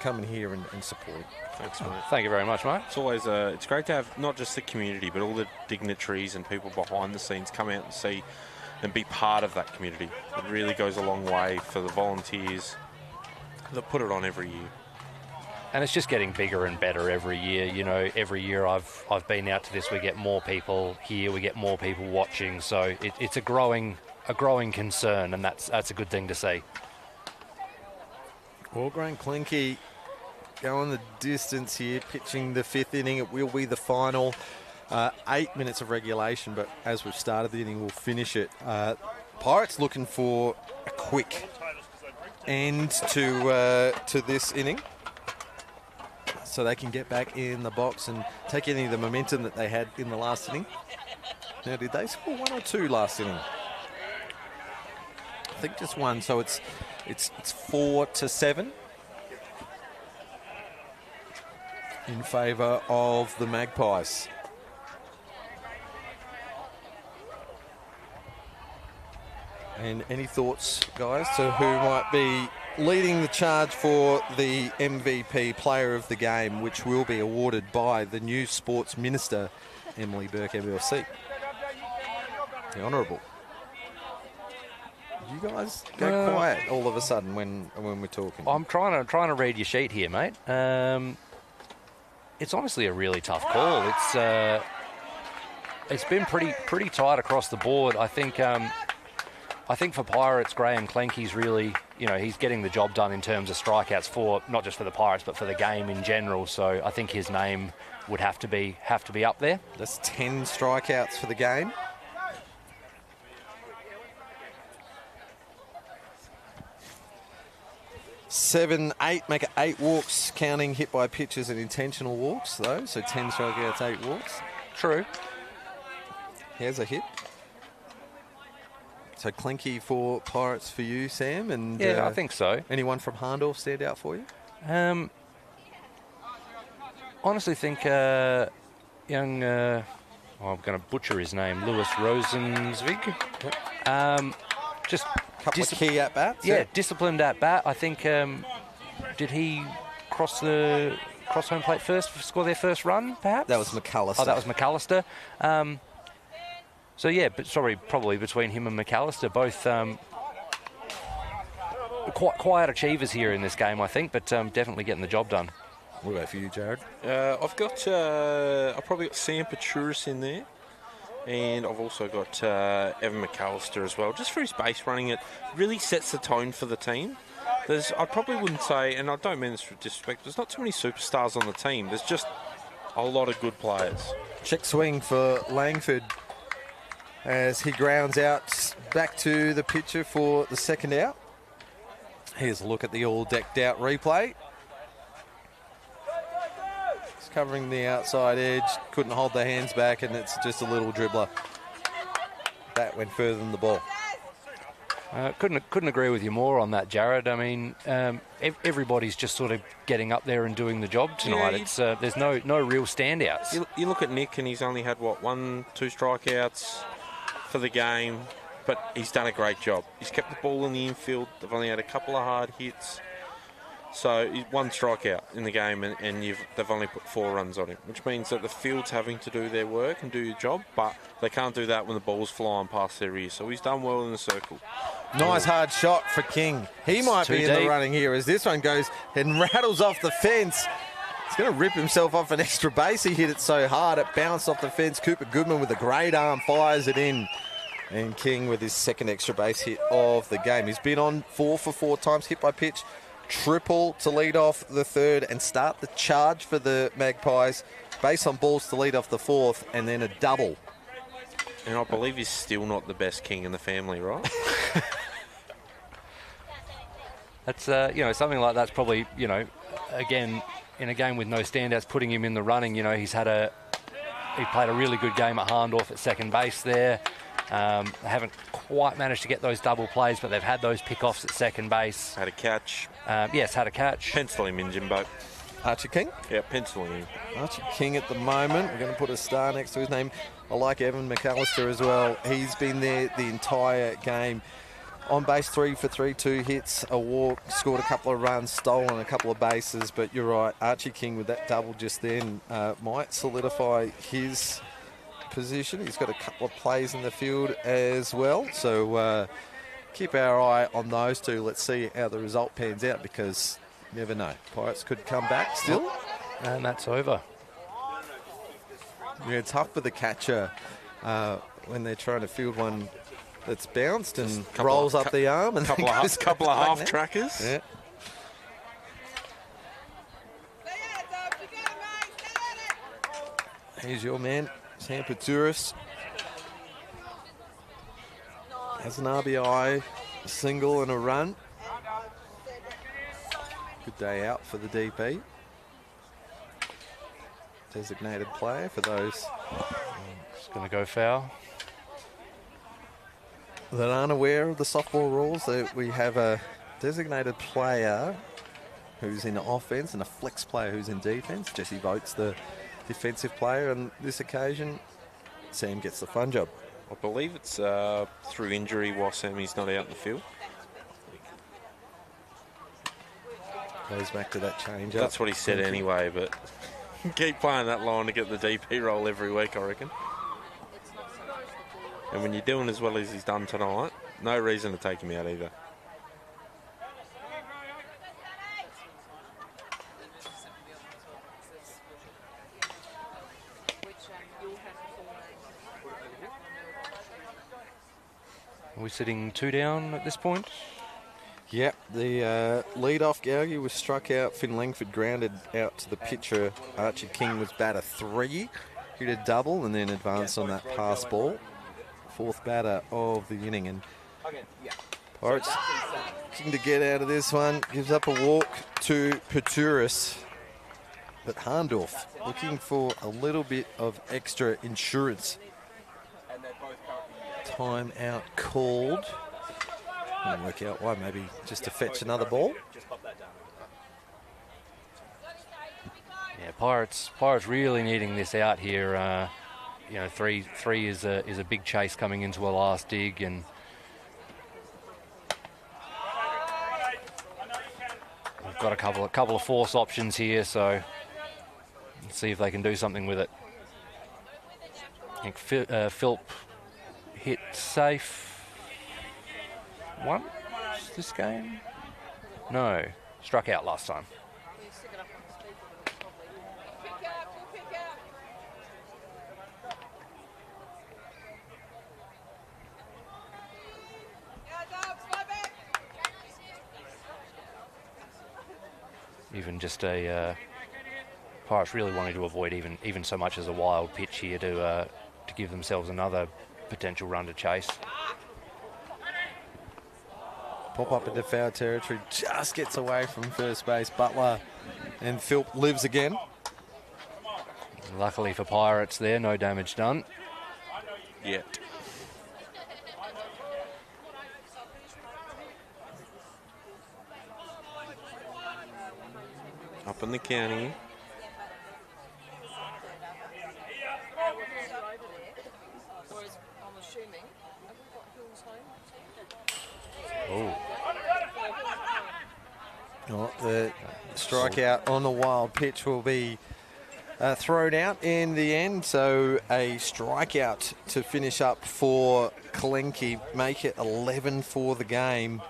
coming here and supporting. Thanks, mate. Thank you very much, mate. It's always it's great to have not just the community, but all the dignitaries and people behind the scenes come out and see and be part of that community. It really goes a long way for the volunteers that put it on every year. And it's just getting bigger and better every year. You know, every year I've been out to this, we get more people here, we get more people watching. So it's a growing concern, and that's a good thing to see. Walgreen Klinke going the distance here, pitching the 5th inning. It will be the final 8 minutes of regulation, but as we've started the inning, we'll finish it. Pirates looking for a quick end to this inning. so they can get back in the box and take any of the momentum that they had in the last inning. Now, did they score 1 or 2 last inning? I think just 1, so it's 4-7 in favour of the Magpies. And any thoughts, guys, to who might be leading the charge for the MVP player of the game, which will be awarded by the new Sports Minister, Emily Burke, MLC. The Honourable. You guys go quiet all of a sudden when we're talking. I'm trying to read your sheet here, mate. It's honestly a really tough call. It's been pretty tight across the board. I think for Pirates, Graham Klenke's really, he's getting the job done in terms of strikeouts for not just for the Pirates but for the game in general. So I think his name would have to be up there. That's 10 strikeouts for the game. Seven, 8, make it 8 walks, counting hit by pitches and intentional walks, though. So 10 strikeouts, 8 walks. True. Here's a hit. So Klenke for Pirates for you, Sam. And yeah, I think so. Anyone from Hahndorf stand out for you? Honestly, think young. I'm going to butcher his name. Lewis Rosenzweig. Just couple of key at bats. Yeah, disciplined at bat. I think. Did he cross home plate first, score their first run? Perhaps that was McAllister. Oh, that was McAllister. So yeah, but sorry, probably between him and McAllister, both quite quiet achievers here in this game, I think, but definitely getting the job done. What about for you, Jared? I've probably got Sam Petrouris in there, and I've also got Evan McAllister as well. Just for his base running, it really sets the tone for the team. I probably wouldn't say, and I don't mean this with disrespect, there's not too many superstars on the team. There's just a lot of good players. Check swing for Langford as he grounds out back to the pitcher for the second out. Here's a look at the all decked out replay. He's covering the outside edge, couldn't hold the hands back, and it's just a little dribbler. That went further than the ball. Couldn't agree with you more on that, Jared. I mean, everybody's just sort of getting up there and doing the job tonight. Yeah, there's no real standouts. You look at Nick, and he's only had 1-2 strikeouts for the game, but he's done a great job. He's kept the ball in the infield. They've only had a couple of hard hits. So he's 1 strikeout in the game, and they've only put 4 runs on him, which means that the field's having to do their work and do your job, but they can't do that when the ball's flying past their ears. So he's done well in the circle. Nice hard shot for King. He might be in the running here as this one goes and rattles off the fence. He's going to rip himself off an extra base. He hit it so hard it bounced off the fence. Cooper Goodman with a great arm fires it in. And King with his second extra base hit of the game. He's been on 4 for 4 times, hit by pitch. Triple to lead off the third and start the charge for the Magpies. Base on balls to lead off the fourth, and then a double. And I believe he's still not the best king in the family, right? That's something like that's probably, again, in a game with no standouts, putting him in the running. He played a really good game at Hahndorf at second base there. They haven't quite managed to get those double plays, but they've had those pickoffs at second base. Had a catch. Yes, had a catch. Pencil him in, Jimbo. Archie King? Yeah, pencil him in. Archie King at the moment. We're going to put a star next to his name. I like Evan McAllister as well. He's been there the entire game. On base 3 for 3, 2 hits, a walk, scored a couple of runs, stolen a couple of bases. But you're right, Archie King with that double just then might solidify his position. He's got a couple of plays in the field as well. So keep our eye on those two. Let's see how the result pans out, because you never know. Pirates could come back still. And that's over. Yeah, it's tough for the catcher when they're trying to field one that's bounced and rolls up the arm. And couple of half trackers. Yeah. Here's your man, Sam Petrouris. Has an RBI, a single and a run. Good day out for the DP. designated player for those It's going to go foul. that aren't aware of the softball rules. That we have a designated player who's in offense and a flex player who's in defense. Jesse Votes, the defensive player, on this occasion. Sam gets the fun job. I believe it's through injury while Sammy's not out in the field. Goes back to that change. That's what he said anyway, but keep playing that line to get the DP role every week, I reckon. And when you're doing as well as he's done tonight, no reason to take him out either. Are we sitting 2 down at this point? Yep, the lead-off Gaugie was struck out. Finn Langford grounded out to the pitcher. Archie King was batter 3. Hit a double and then advanced on that pass ball. 4th batter of the inning. And Pirates looking to get out of this one. Gives up a walk to Peturis. But Hahndorf looking for a little bit of extra insurance. Time out called. Didn't work out why, maybe just to fetch another ball. Yeah, Pirates really needing this out here. You know, three is a big chase coming into a last dig, and we've got a couple of force options here, so let's see if they can do something with it. I think Philp hit safe. Once this game? No, struck out last time. Even just a Pirates really wanting to avoid even so much as a wild pitch here to give themselves another potential run to chase. Pop up into foul territory, just gets away from first base. Butler and Philp lives again. Luckily for Pirates there, no damage done. Yet. Up in the county. Oh, the strikeout on the wild pitch will be thrown out in the end. So a strikeout to finish up for Kalenki, make it 11 for the game.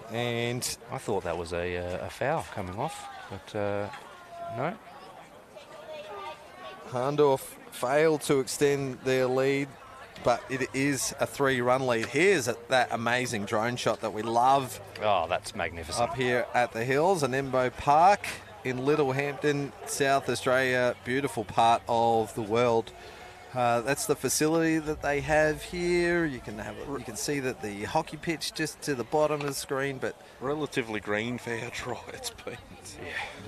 And I thought that was a foul coming off, but no. Hahndorf failed to extend their lead, but it is a 3-run lead. Here's that amazing drone shot that we love. Oh, that's magnificent. Up here at the Hills, Anembo Park in Littlehampton, South Australia. Beautiful part of the world. That's the facility that they have here. You can see that the hockey pitch just to the bottom of the screen, but Relatively green for how dry it's been.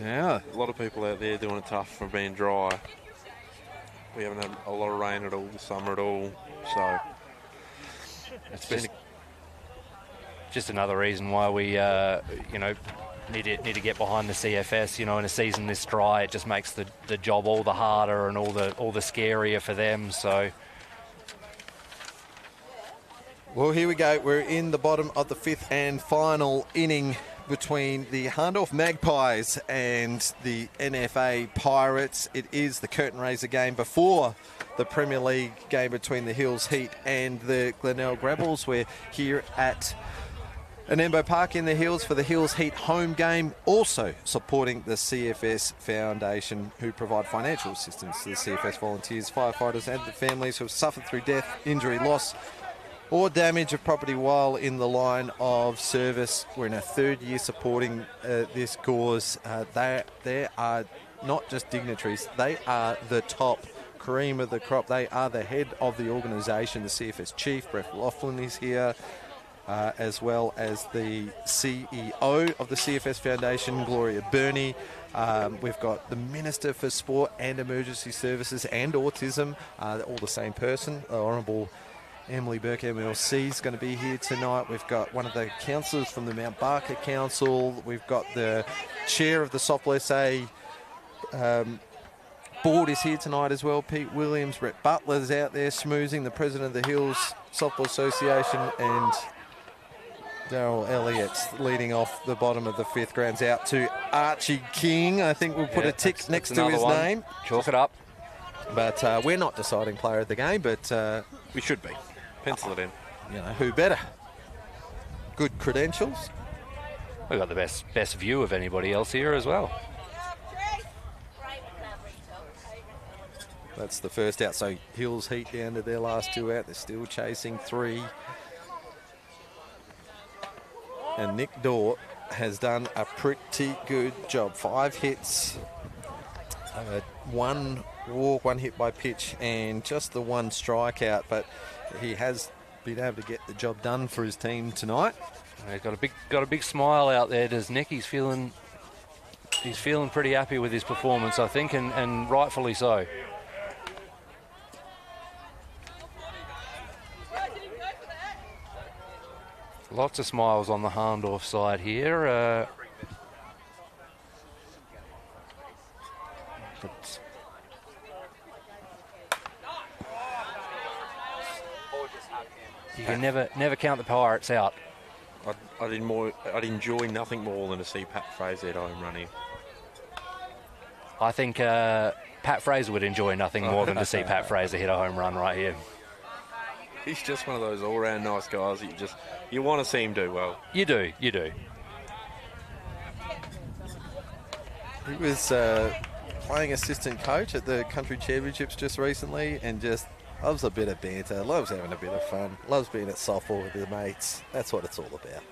yeah, A lot of people out there doing it tough for being dry. We haven't had a lot of rain at all this summer at all, so It's just another reason why we, need to get behind the CFS. You know, in a season this dry, it just makes the job all the harder and all the scarier for them. So, well, here we go. We're in the bottom of the 5th and final inning between the Hahndorf Magpies and the NFA Pirates. It is the curtain raiser game before the Premier League game between the Hills Heat and the Glenelg Rebels. We're here at Anembo Park in the Hills for the Hills Heat home game, also supporting the CFS Foundation, who provide financial assistance to the CFS volunteers, firefighters and the families who have suffered through death, injury, loss or damage of property while in the line of service. We're in our 3rd year supporting this cause. They are not just dignitaries, they are the top cream of the crop. They are the head of the organisation. The CFS chief, Brett Laughlin, is here. as well as the CEO of the CFS Foundation, Gloria Burney. We've got the Minister for Sport and Emergency Services and Autism, all the same person, Honourable Emily Burke MLC is going to be here tonight. We've got one of the councillors from the Mount Barker Council. We've got the chair of the Softball SA board is here tonight as well. Pete Williams, Brett Butler's out there schmoozing, the president of the Hills Softball Association, and Daryl Elliott's leading off the bottom of the fifth. Grounds out to Archie King. I think we'll put a tick next to his name. Chalk it up. But we're not deciding player of the game, but We should be. Pencil it in. you know, who better? Good credentials. We've got the best view of anybody else here as well. That's the first out. So Hills Heat down to their last two out. They're still chasing three. And Nick Dorr has done a pretty good job. 5 hits, 1 walk, 1 hit by pitch, and just the 1 strikeout. But he has been able to get the job done for his team tonight. He's got a big smile out there, does Nick? He's feeling pretty happy with his performance, I think, and rightfully so. Lots of smiles on the Hahndorf side here. You can never count the Pirates out. I'd enjoy nothing more than to see Pat Fraser at home running. I think Pat Fraser would enjoy nothing more than to see Pat Fraser hit a home run right here. He's just one of those all-round nice guys that you want to see him do well. You do. He was playing assistant coach at the country championships just recently, and just loves a bit of banter, loves having a bit of fun, loves being at softball with his mates. That's what it's all about.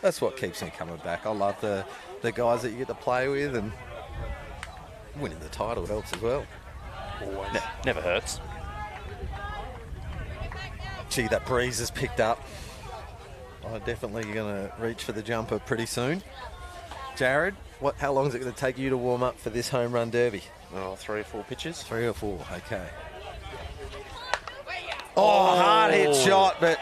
That's what keeps me coming back. I love the guys that you get to play with, and winning the title helps as well. Never hurts. Gee, that breeze has picked up. I'm definitely going to reach for the jumper pretty soon. Jared, how long is it going to take you to warm up for this home run derby? 3 or 4 pitches. 3 or 4, okay. Hard hit shot, but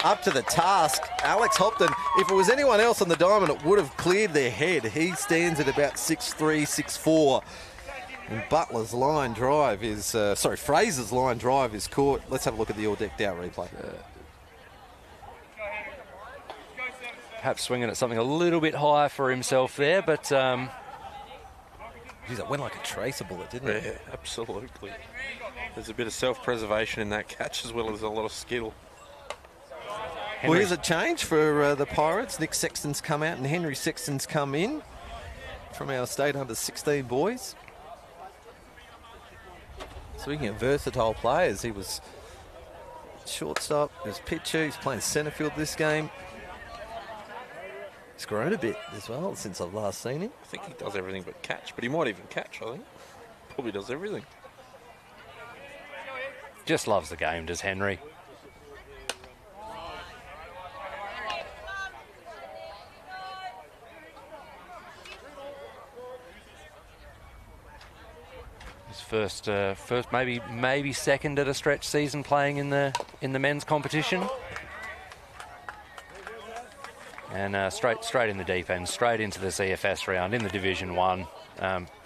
up to the task. Alex Hopton, if it was anyone else on the diamond, it would have cleared their head. He stands at about 6'3", 6'4". And Butler's line drive is, Fraser's line drive is caught. Let's have a look at the all-decked-out replay. Perhaps swinging at something a little bit higher for himself there, but... Geez, it went like a tracer bullet, didn't it? Yeah, absolutely. There's a bit of self-preservation in that catch as well as a lot of skill. Well, here's a change for the Pirates. Nick Sexton's come out and Henry Sexton's come in from our state under-16 boys. Speaking of versatile players, he was shortstop, he was pitcher, he's playing centre field this game. He's grown a bit as well since I've last seen him. I think he does everything but catch, but he might even catch, I think. Probably does everything. Just loves the game, does Henry. His first maybe second at a stretch season playing in the men's competition. And straight in the deep end, straight into the CFS round in the Division 1.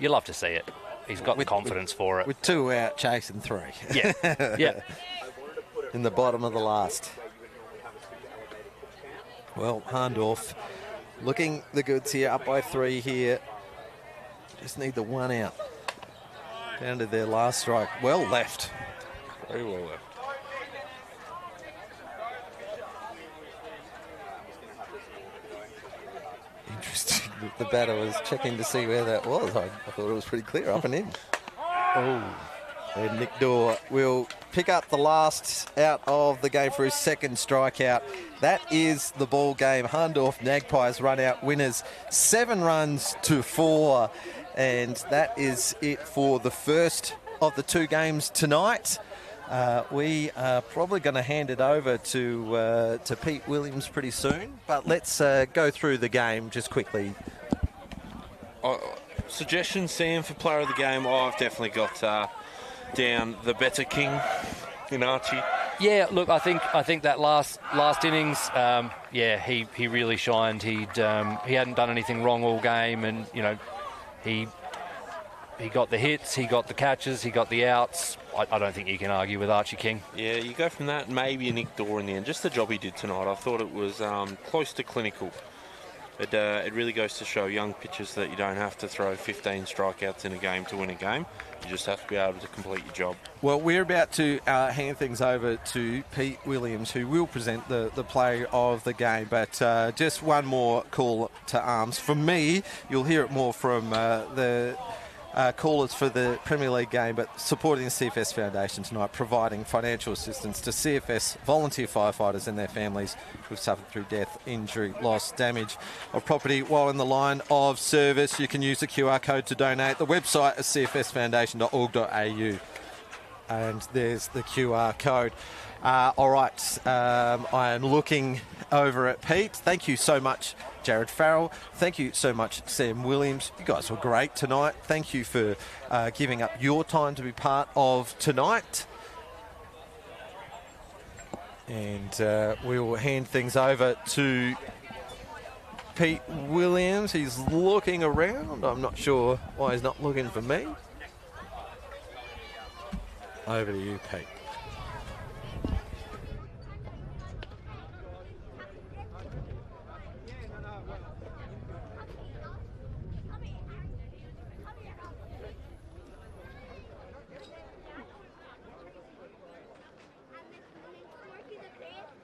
You love to see it. He's got the confidence for it. With 2 out, chasing 3. Yeah, yeah. In the bottom of the last. Well, Hahndorf looking the goods here, up by 3 here. Just need the 1 out. Down to their last strike. Well left. Very well left. Interesting. The batter was checking to see where that was. I thought it was pretty clear, up and in. Oh. And Nick Dorr will pick up the last out of the game for his second strikeout. That is the ball game. Hahndorf Magpies run out winners 7 runs to 4. And that is it for the first of the 2 games tonight. We are probably going to hand it over to Pete Williams pretty soon, but let's go through the game just quickly. Suggestions, Sam, for player of the game? I've definitely got down the better king in Archie. Yeah, look, I think that last innings, he really shined. He hadn't done anything wrong all game, and he got the hits, he got the catches, he got the outs. I don't think you can argue with Archie King. Yeah, you go from that, maybe a Nick Dorr in the end. Just the job he did tonight, I thought it was close to clinical. It really goes to show young pitchers that you don't have to throw 15 strikeouts in a game to win a game. You just have to be able to complete your job. Well, we're about to hand things over to Pete Williams, who will present the play of the game. But just one more call to arms. From me, you'll hear it more from the callers for the Premier League game, but supporting the CFS Foundation tonight, providing financial assistance to CFS volunteer firefighters and their families who've suffered through death, injury, loss, damage of property while in the line of service. You can use the QR code to donate. The website is cfsfoundation.org.au. And there's the QR code. All right, I am looking over at Pete. Thank you so much, Jared Farrell. Thank you so much, Sam Williams. You guys were great tonight. Thank you for giving up your time to be part of tonight. And we will hand things over to Pete Williams. He's looking around. I'm not sure why he's not looking for me. Over to you, Pete.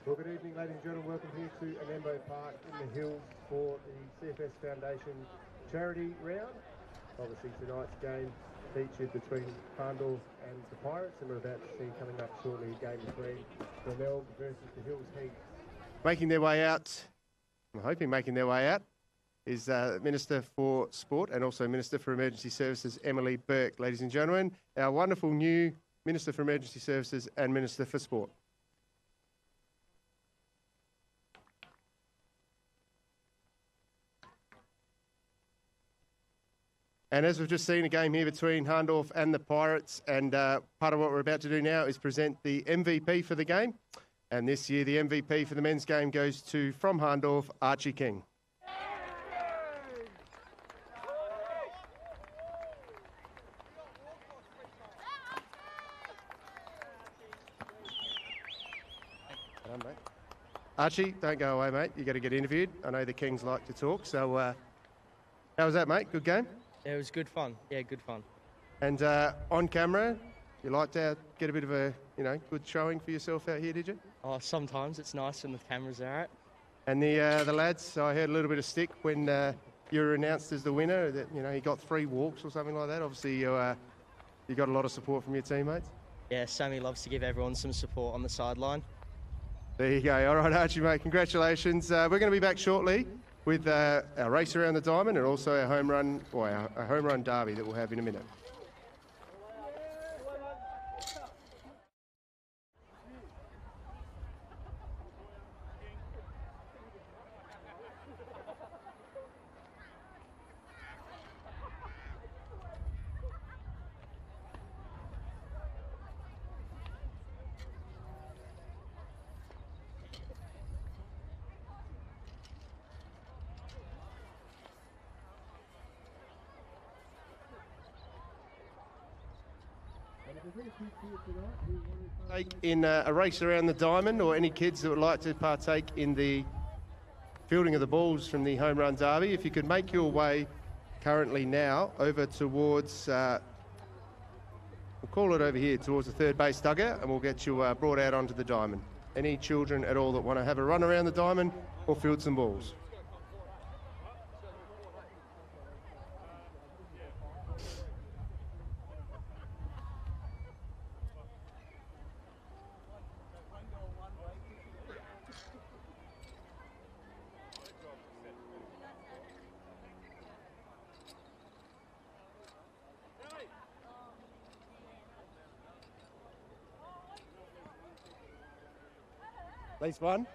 Well, good evening, ladies and gentlemen. Welcome here to Anembo Park in the Hills for the CFS Foundation charity round. Obviously, tonight's game featured between Hahndorf and the Pirates, and we're about to see coming up shortly a game between Glenelg versus the Hills Heat. Making their way out, I'm hoping making their way out, is Minister for Sport and also Minister for Emergency Services, Emily Burke. Ladies and gentlemen, our wonderful new Minister for Emergency Services and Minister for Sport. And as we've just seen, a game here between Hahndorf and the Pirates, and part of what we're about to do now is present the MVP for the game. And this year, the MVP for the men's game goes to, from Hahndorf, Archie King. Archie, don't go away, mate. You've got to get interviewed. I know the Kings like to talk. So how was that, mate? Good game? Yeah, it was good fun. Yeah, good fun. And On camera, you like to get a bit of a, good showing for yourself out here, did you? Oh, sometimes it's nice when the cameras are out. And the lads, I heard a little bit of stick when you were announced as the winner, that, he got 3 walks or something like that. Obviously, you got a lot of support from your teammates. Yeah, Sammy loves to give everyone some support on the sideline. There you go. All right, Archie, mate, congratulations. We're going to be back shortly with our race around the diamond and also our home run, or our home run derby that we'll have in a minute. In a race around the diamond, or any kids that would like to partake in the fielding of the balls from the home run derby, if you could make your way currently now over towards, we'll call it over here, towards the third base dugout, and we'll get you brought out onto the diamond. Any children at all that want to have a run around the diamond or field some balls. At least one.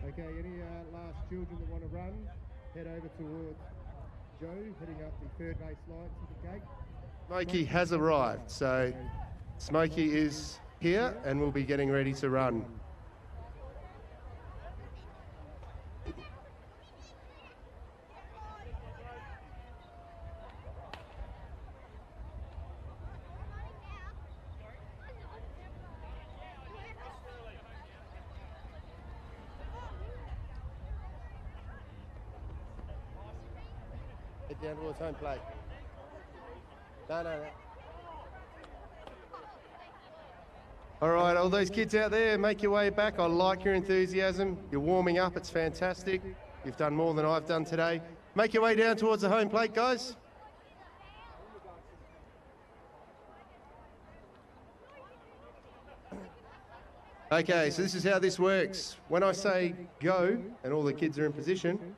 Okay, any last children that want to run, head over towards Joe, heading up the third base line to the gate. Smokey has arrived, so Smokey is here and will be getting ready to run. Head down towards home plate. No. All right, all those kids out there, make your way back. I like your enthusiasm. You're warming up. It's fantastic. You've done more than I've done today. Make your way down towards the home plate, guys. Okay, so this is how this works. When I say go and all the kids are in position,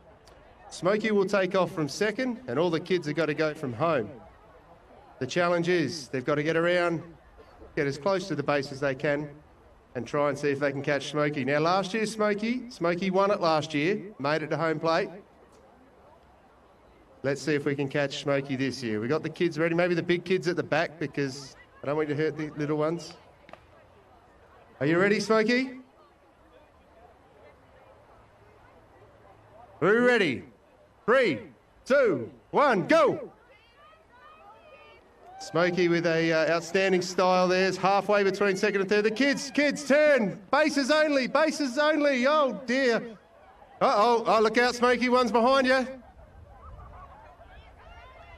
Smokey will take off from second and all the kids have got to go from home. The challenge is they've got to get around, get as close to the base as they can and try and see if they can catch Smokey. Now last year Smokey won it last year, made it to home plate. Let's see if we can catch Smokey this year. We got the kids ready, maybe the big kids at the back because I don't want you to hurt the little ones. Are you ready, Smokey? Are you ready? 3, 2, 1, go! Smokey with a outstanding style there. It's halfway between second and third. The kids turn. Bases only. Oh, dear. Uh-oh. Oh, look out, Smokey. One's behind you.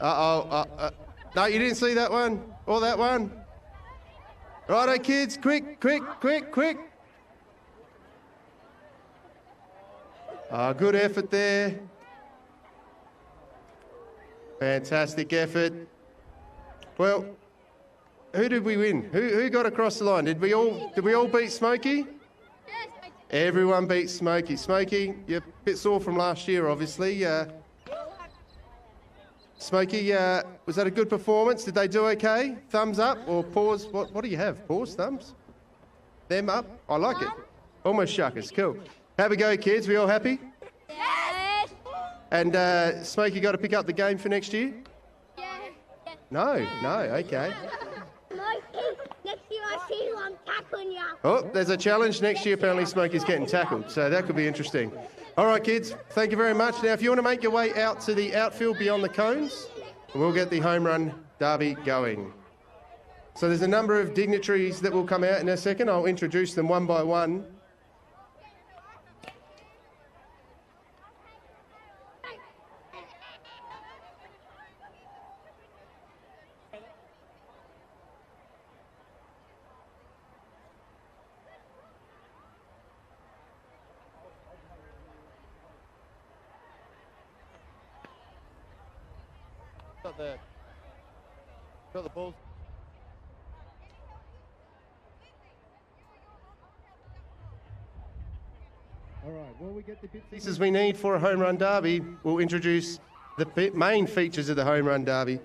Uh-oh. No, you didn't see that one or that one. Righto, kids. Quick. Good effort there. Fantastic effort. Well, who did we win? Who got across the line? Did we all beat Smokey? Everyone beat Smokey. Smokey, you're a bit sore from last year, obviously. Smokey, was that a good performance? Did they do okay? Thumbs up or pause? What do you have? Pause, thumbs? Them up? I like it. Almost shuckers. Cool. Have a go, kids. We all happy? Yes. And Smokey got to pick up the game for next year? No, okay. Mikey, next year I see you on tackle. Oh, there's a challenge. Next year, apparently Smokey's getting tackled, so that could be interesting. All right, kids, thank you very much. Now, if you want to make your way out to the outfield beyond the cones, we'll get the home run derby going. So there's a number of dignitaries that will come out in a second. I'll introduce them one by one. Got the ball. All right, well, we get the bits pieces we need for a home run derby. We'll introduce the main features of the home run derby,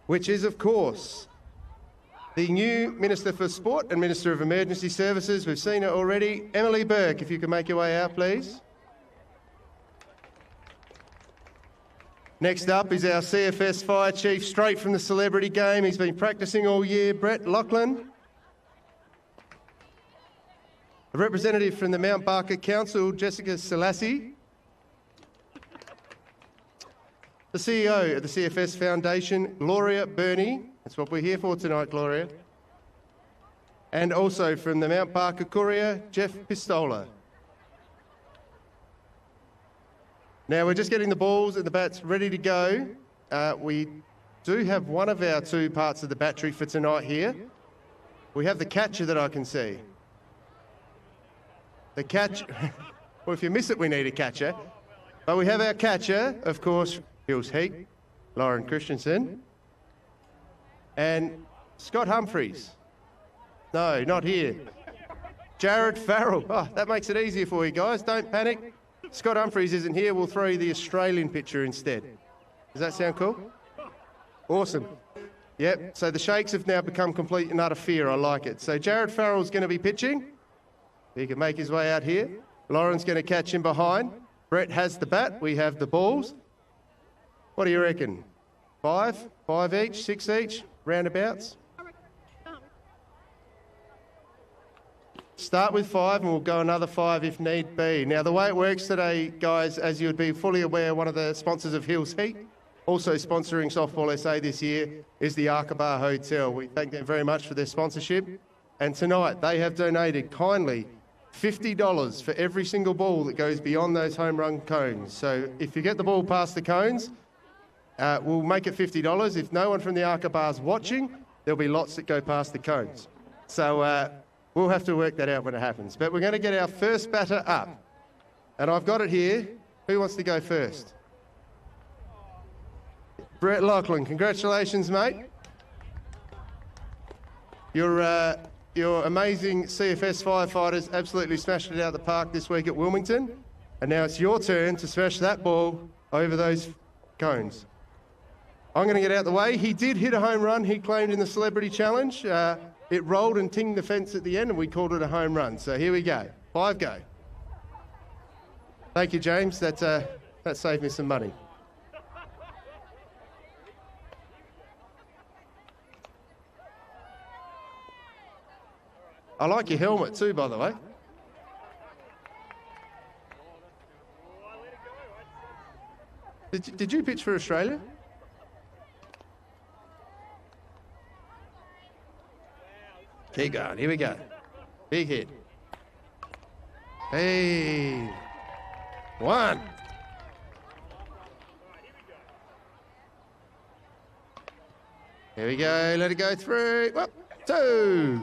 which is, of course, the new Minister for Sport and Minister of Emergency Services. We've seen her already. Emily Burke, if you can make your way out, please. Next up is our CFS Fire Chief, straight from the celebrity game. He's been practicing all year, Brett Lachlan. A representative from the Mount Barker Council, Jessica Selassie. The CEO of the CFS Foundation, Gloria Burney. That's what we're here for tonight, Gloria. And also from the Mount Barker Courier, Jeff Pistola. Now we're just getting the balls and the bats ready to go. We do have one of our two parts of the battery for tonight here. We have the catcher that I can see. The catch, well, if you miss it, we need a catcher. But we have our catcher, of course, Hills Heat, Lauren Christensen, and Scott Humphreys. No, not here. Jared Farrell. Oh, that makes it easier for you guys. Don't panic. Scott Humphreys isn't here. We'll throw you the Australian pitcher instead. Does that sound cool? Awesome. Yep, so the Shakes have now become complete and utter fear. I like it. So Jared Farrell's going to be pitching. He can make his way out here. Lauren's going to catch him behind. Brett has the bat. We have the balls. What do you reckon? 5? 5 each? 6 each? Roundabouts? Start with 5 and we'll go another 5 if need be. Now, the way it works today, guys, as you would be fully aware, one of the sponsors of Hills Heat, also sponsoring Softball SA this year, is the Aqaba Hotel. We thank them very much for their sponsorship. And tonight, they have donated kindly $50 for every single ball that goes beyond those home run cones. So if you get the ball past the cones, we'll make it $50. If no one from the Aqaba is watching, there'll be lots that go past the cones. So we'll have to work that out when it happens. But we're going to get our first batter up. And I've got it here. Who wants to go first? Brett Lachlan, congratulations, mate. Your amazing CFS firefighters absolutely smashed it out of the park this week at Wilmington. And now it's your turn to smash that ball over those cones. I'm going to get out the way. He did hit a home run, he claimed, in the Celebrity Challenge. It rolled and tinged the fence at the end and we called it a home run. So here we go. 5 go. Thank you, James. That saved me some money. I like your helmet too, by the way. Did you pitch for Australia? Keep going. Here we go. Big hit. Hey. 1. Here we go. Let it go through. Whoop. 2.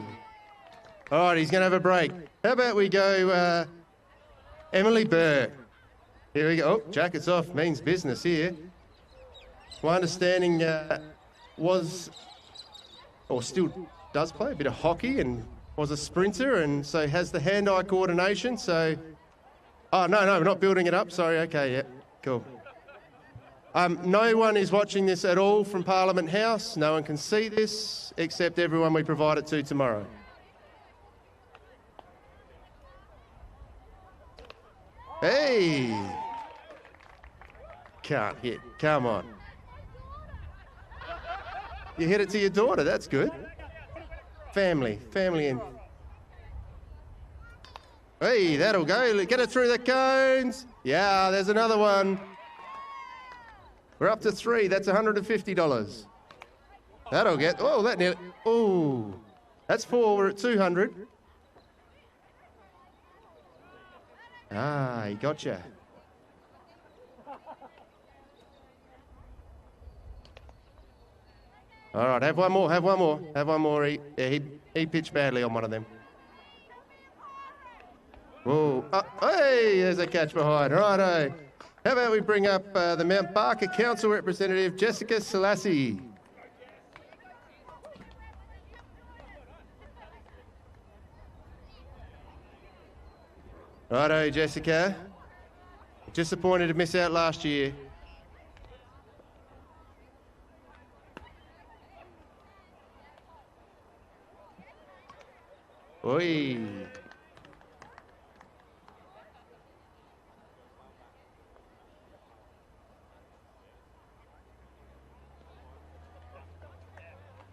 All right, he's going to have a break. How about we go Emily Burke. Here we go. Oh, jackets off means business here. My understanding was, or still does play a bit of hockey and was a sprinter and so has the hand-eye coordination. So, oh, no, we're not building it up. Sorry, okay, yeah, cool. No one is watching this at all from Parliament House. No one can see this except everyone we provide it to tomorrow. Hey! Can't hit. Come on. You hit it to your daughter. That's good. Family and Hey, that'll go. Get it through the cones. Yeah, there's another one. We're up to 3. That's $150. That'll get... Oh, that nearly... Oh, that's 4. We're at 200. Ah, he gotcha. All right, have one more, have one more, have one more. He pitched badly on one of them. Whoa, hey, there's a catch behind. Righto. How about we bring up the Mount Barker Council representative, Jessica Selassie. Righto, Jessica. Disappointed to miss out last year. Oi.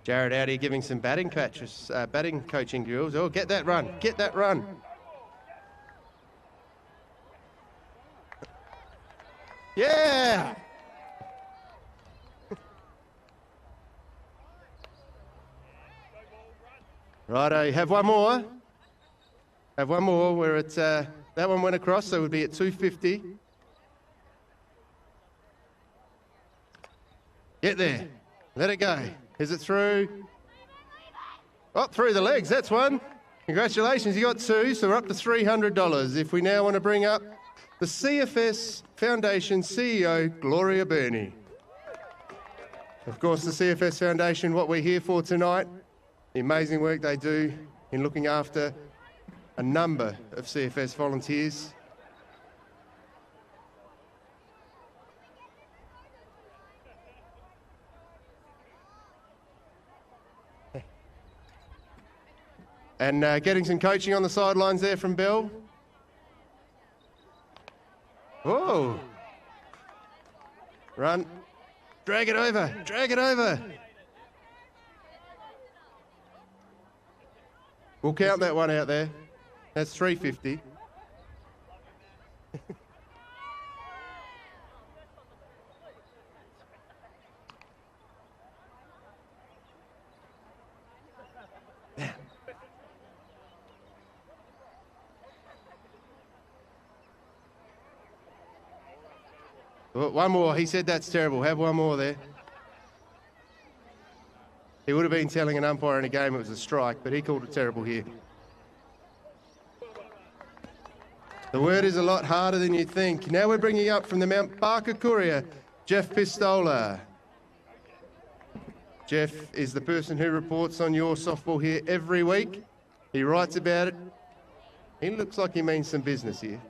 Jared out here giving some batting coaching drills. Oh, get that run, get that run. Yeah! Righto, have one more. Have one more where it's, that one went across, so it would be at 250. Get there. Let it go. Is it through? Oh, through the legs. That's one. Congratulations, you got 2, so we're up to $300. If we now want to bring up the CFS Foundation CEO, Gloria Burney. Of course, the CFS Foundation, what we're here for tonight, the amazing work they do in looking after a number of CFS volunteers. And getting some coaching on the sidelines there from Bill. Whoa. Run. Drag it over. Drag it over. We'll count that one out there. That's 350. One more. He said that's terrible. Have one more there. He would have been telling an umpire in a game it was a strike, but he called it terrible here. The word is a lot harder than you think. Now we're bringing up from the Mount Barker Courier, Jeff Pistola. Jeff is the person who reports on your softball here every week. He writes about it. He looks like he means some business here.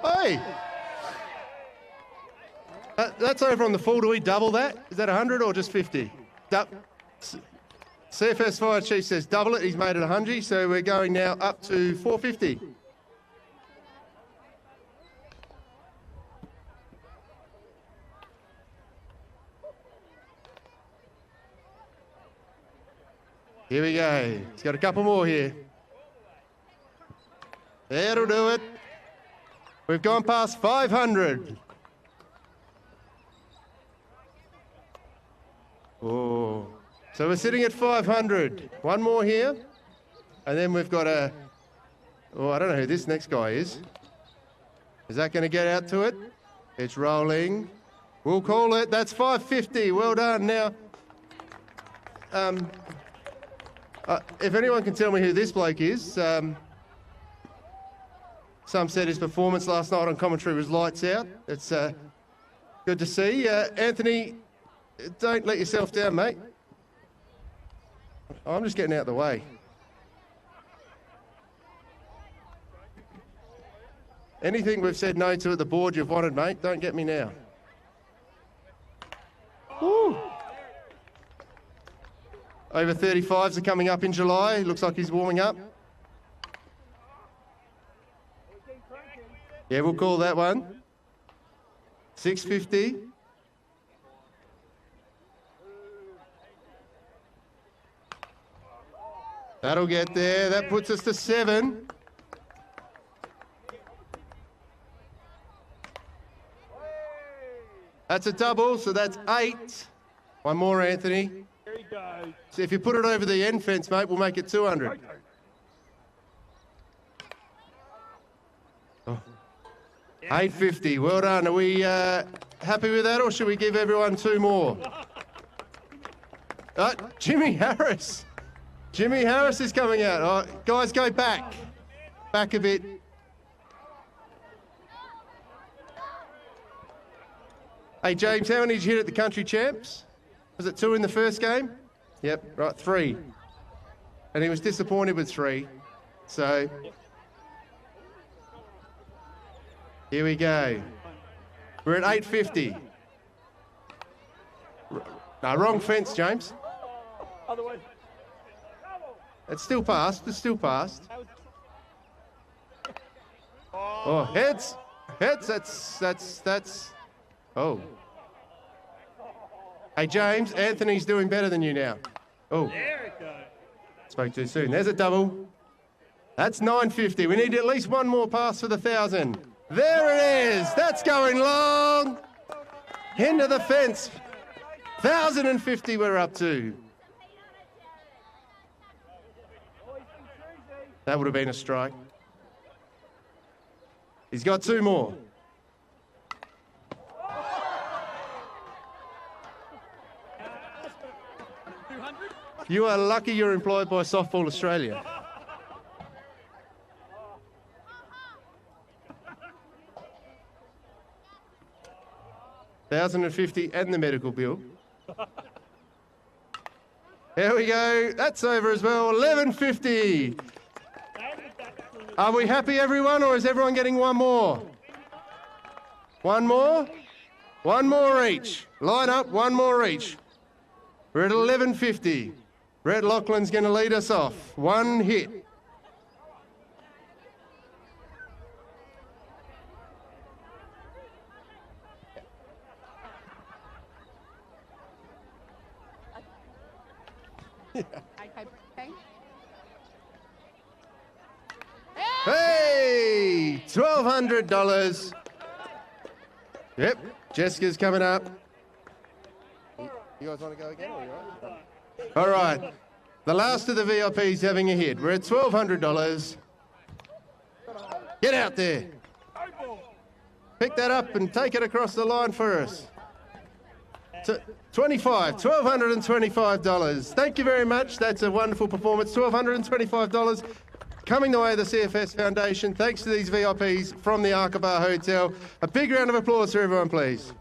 Hey! That's over on the full. Do we double that? Is that 100 or just 50? CFS Fire Chief says double it. He's made it 100, so we're going now up to 450. Here we go. He's got a couple more here. That'll do it. We've gone past 500. Oh, so we're sitting at 500. One more here. And then we've got a... Oh, I don't know who this next guy is. Is that going to get out to it? It's rolling. We'll call it. That's 550. Well done. Now, if anyone can tell me who this bloke is, some said his performance last night on commentary was lights out. It's good to see. Anthony, don't let yourself down, mate. I'm just getting out of the way. Anything we've said no to at the board you've wanted, mate, don't get me now. Woo. Over 35s are coming up in July. Looks like he's warming up. Yeah, we'll call that one. 650. That'll get there. That puts us to 7. That's a double, so that's 8. One more, Anthony. So if you put it over the end fence, mate, we'll make it 200. Oh. 850. Well done. Are we happy with that, or should we give everyone 2 more? Jimmy Harris. Jimmy Harris is coming out. Oh, guys, go back. Back a bit. Hey, James, how many did you hit at the country champs? Was it 2 in the first game? Yep, right, 3. And he was disappointed with 3. So, here we go. We're at 850. No, wrong fence, James. It's still passed. It's still passed. Oh, heads. Heads. That's. Oh. Hey, James, Anthony's doing better than you now. Oh. Spoke too soon. There's a double. That's 950. We need at least one more pass for the 1,000. There it is. That's going long. Into the fence. 1,050 we're up to. That would have been a strike. He's got 2 more. You are lucky you're employed by Softball Australia. $1,050 and the medical bill. There we go. That's over as well. $1,150. Are we happy, everyone, or is everyone getting one more? One more? One more each. Line up, one more each. We're at $1,150. Brett Laughlin's going to lead us off. 1 hit. Hey, $1,200. Yep, Jessica's coming up. You guys want to go again? Or you all right? All right, the last of the VIPs having a hit. We're at $1,200. Get out there. Pick that up and take it across the line for us. $1,225. Thank you very much. That's a wonderful performance. $1,225 coming the way of the CFS Foundation. Thanks to these VIPs from the Arkaba Hotel. A big round of applause for everyone, please.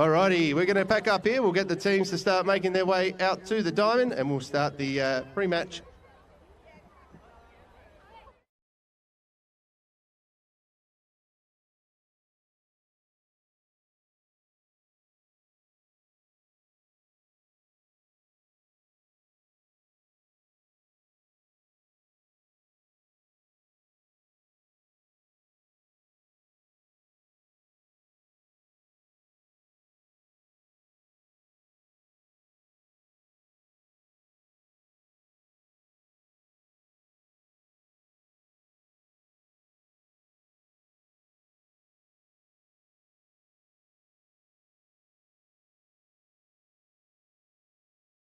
Alrighty, we're going to pack up here. We'll get the teams to start making their way out to the diamond, and we'll start the pre-match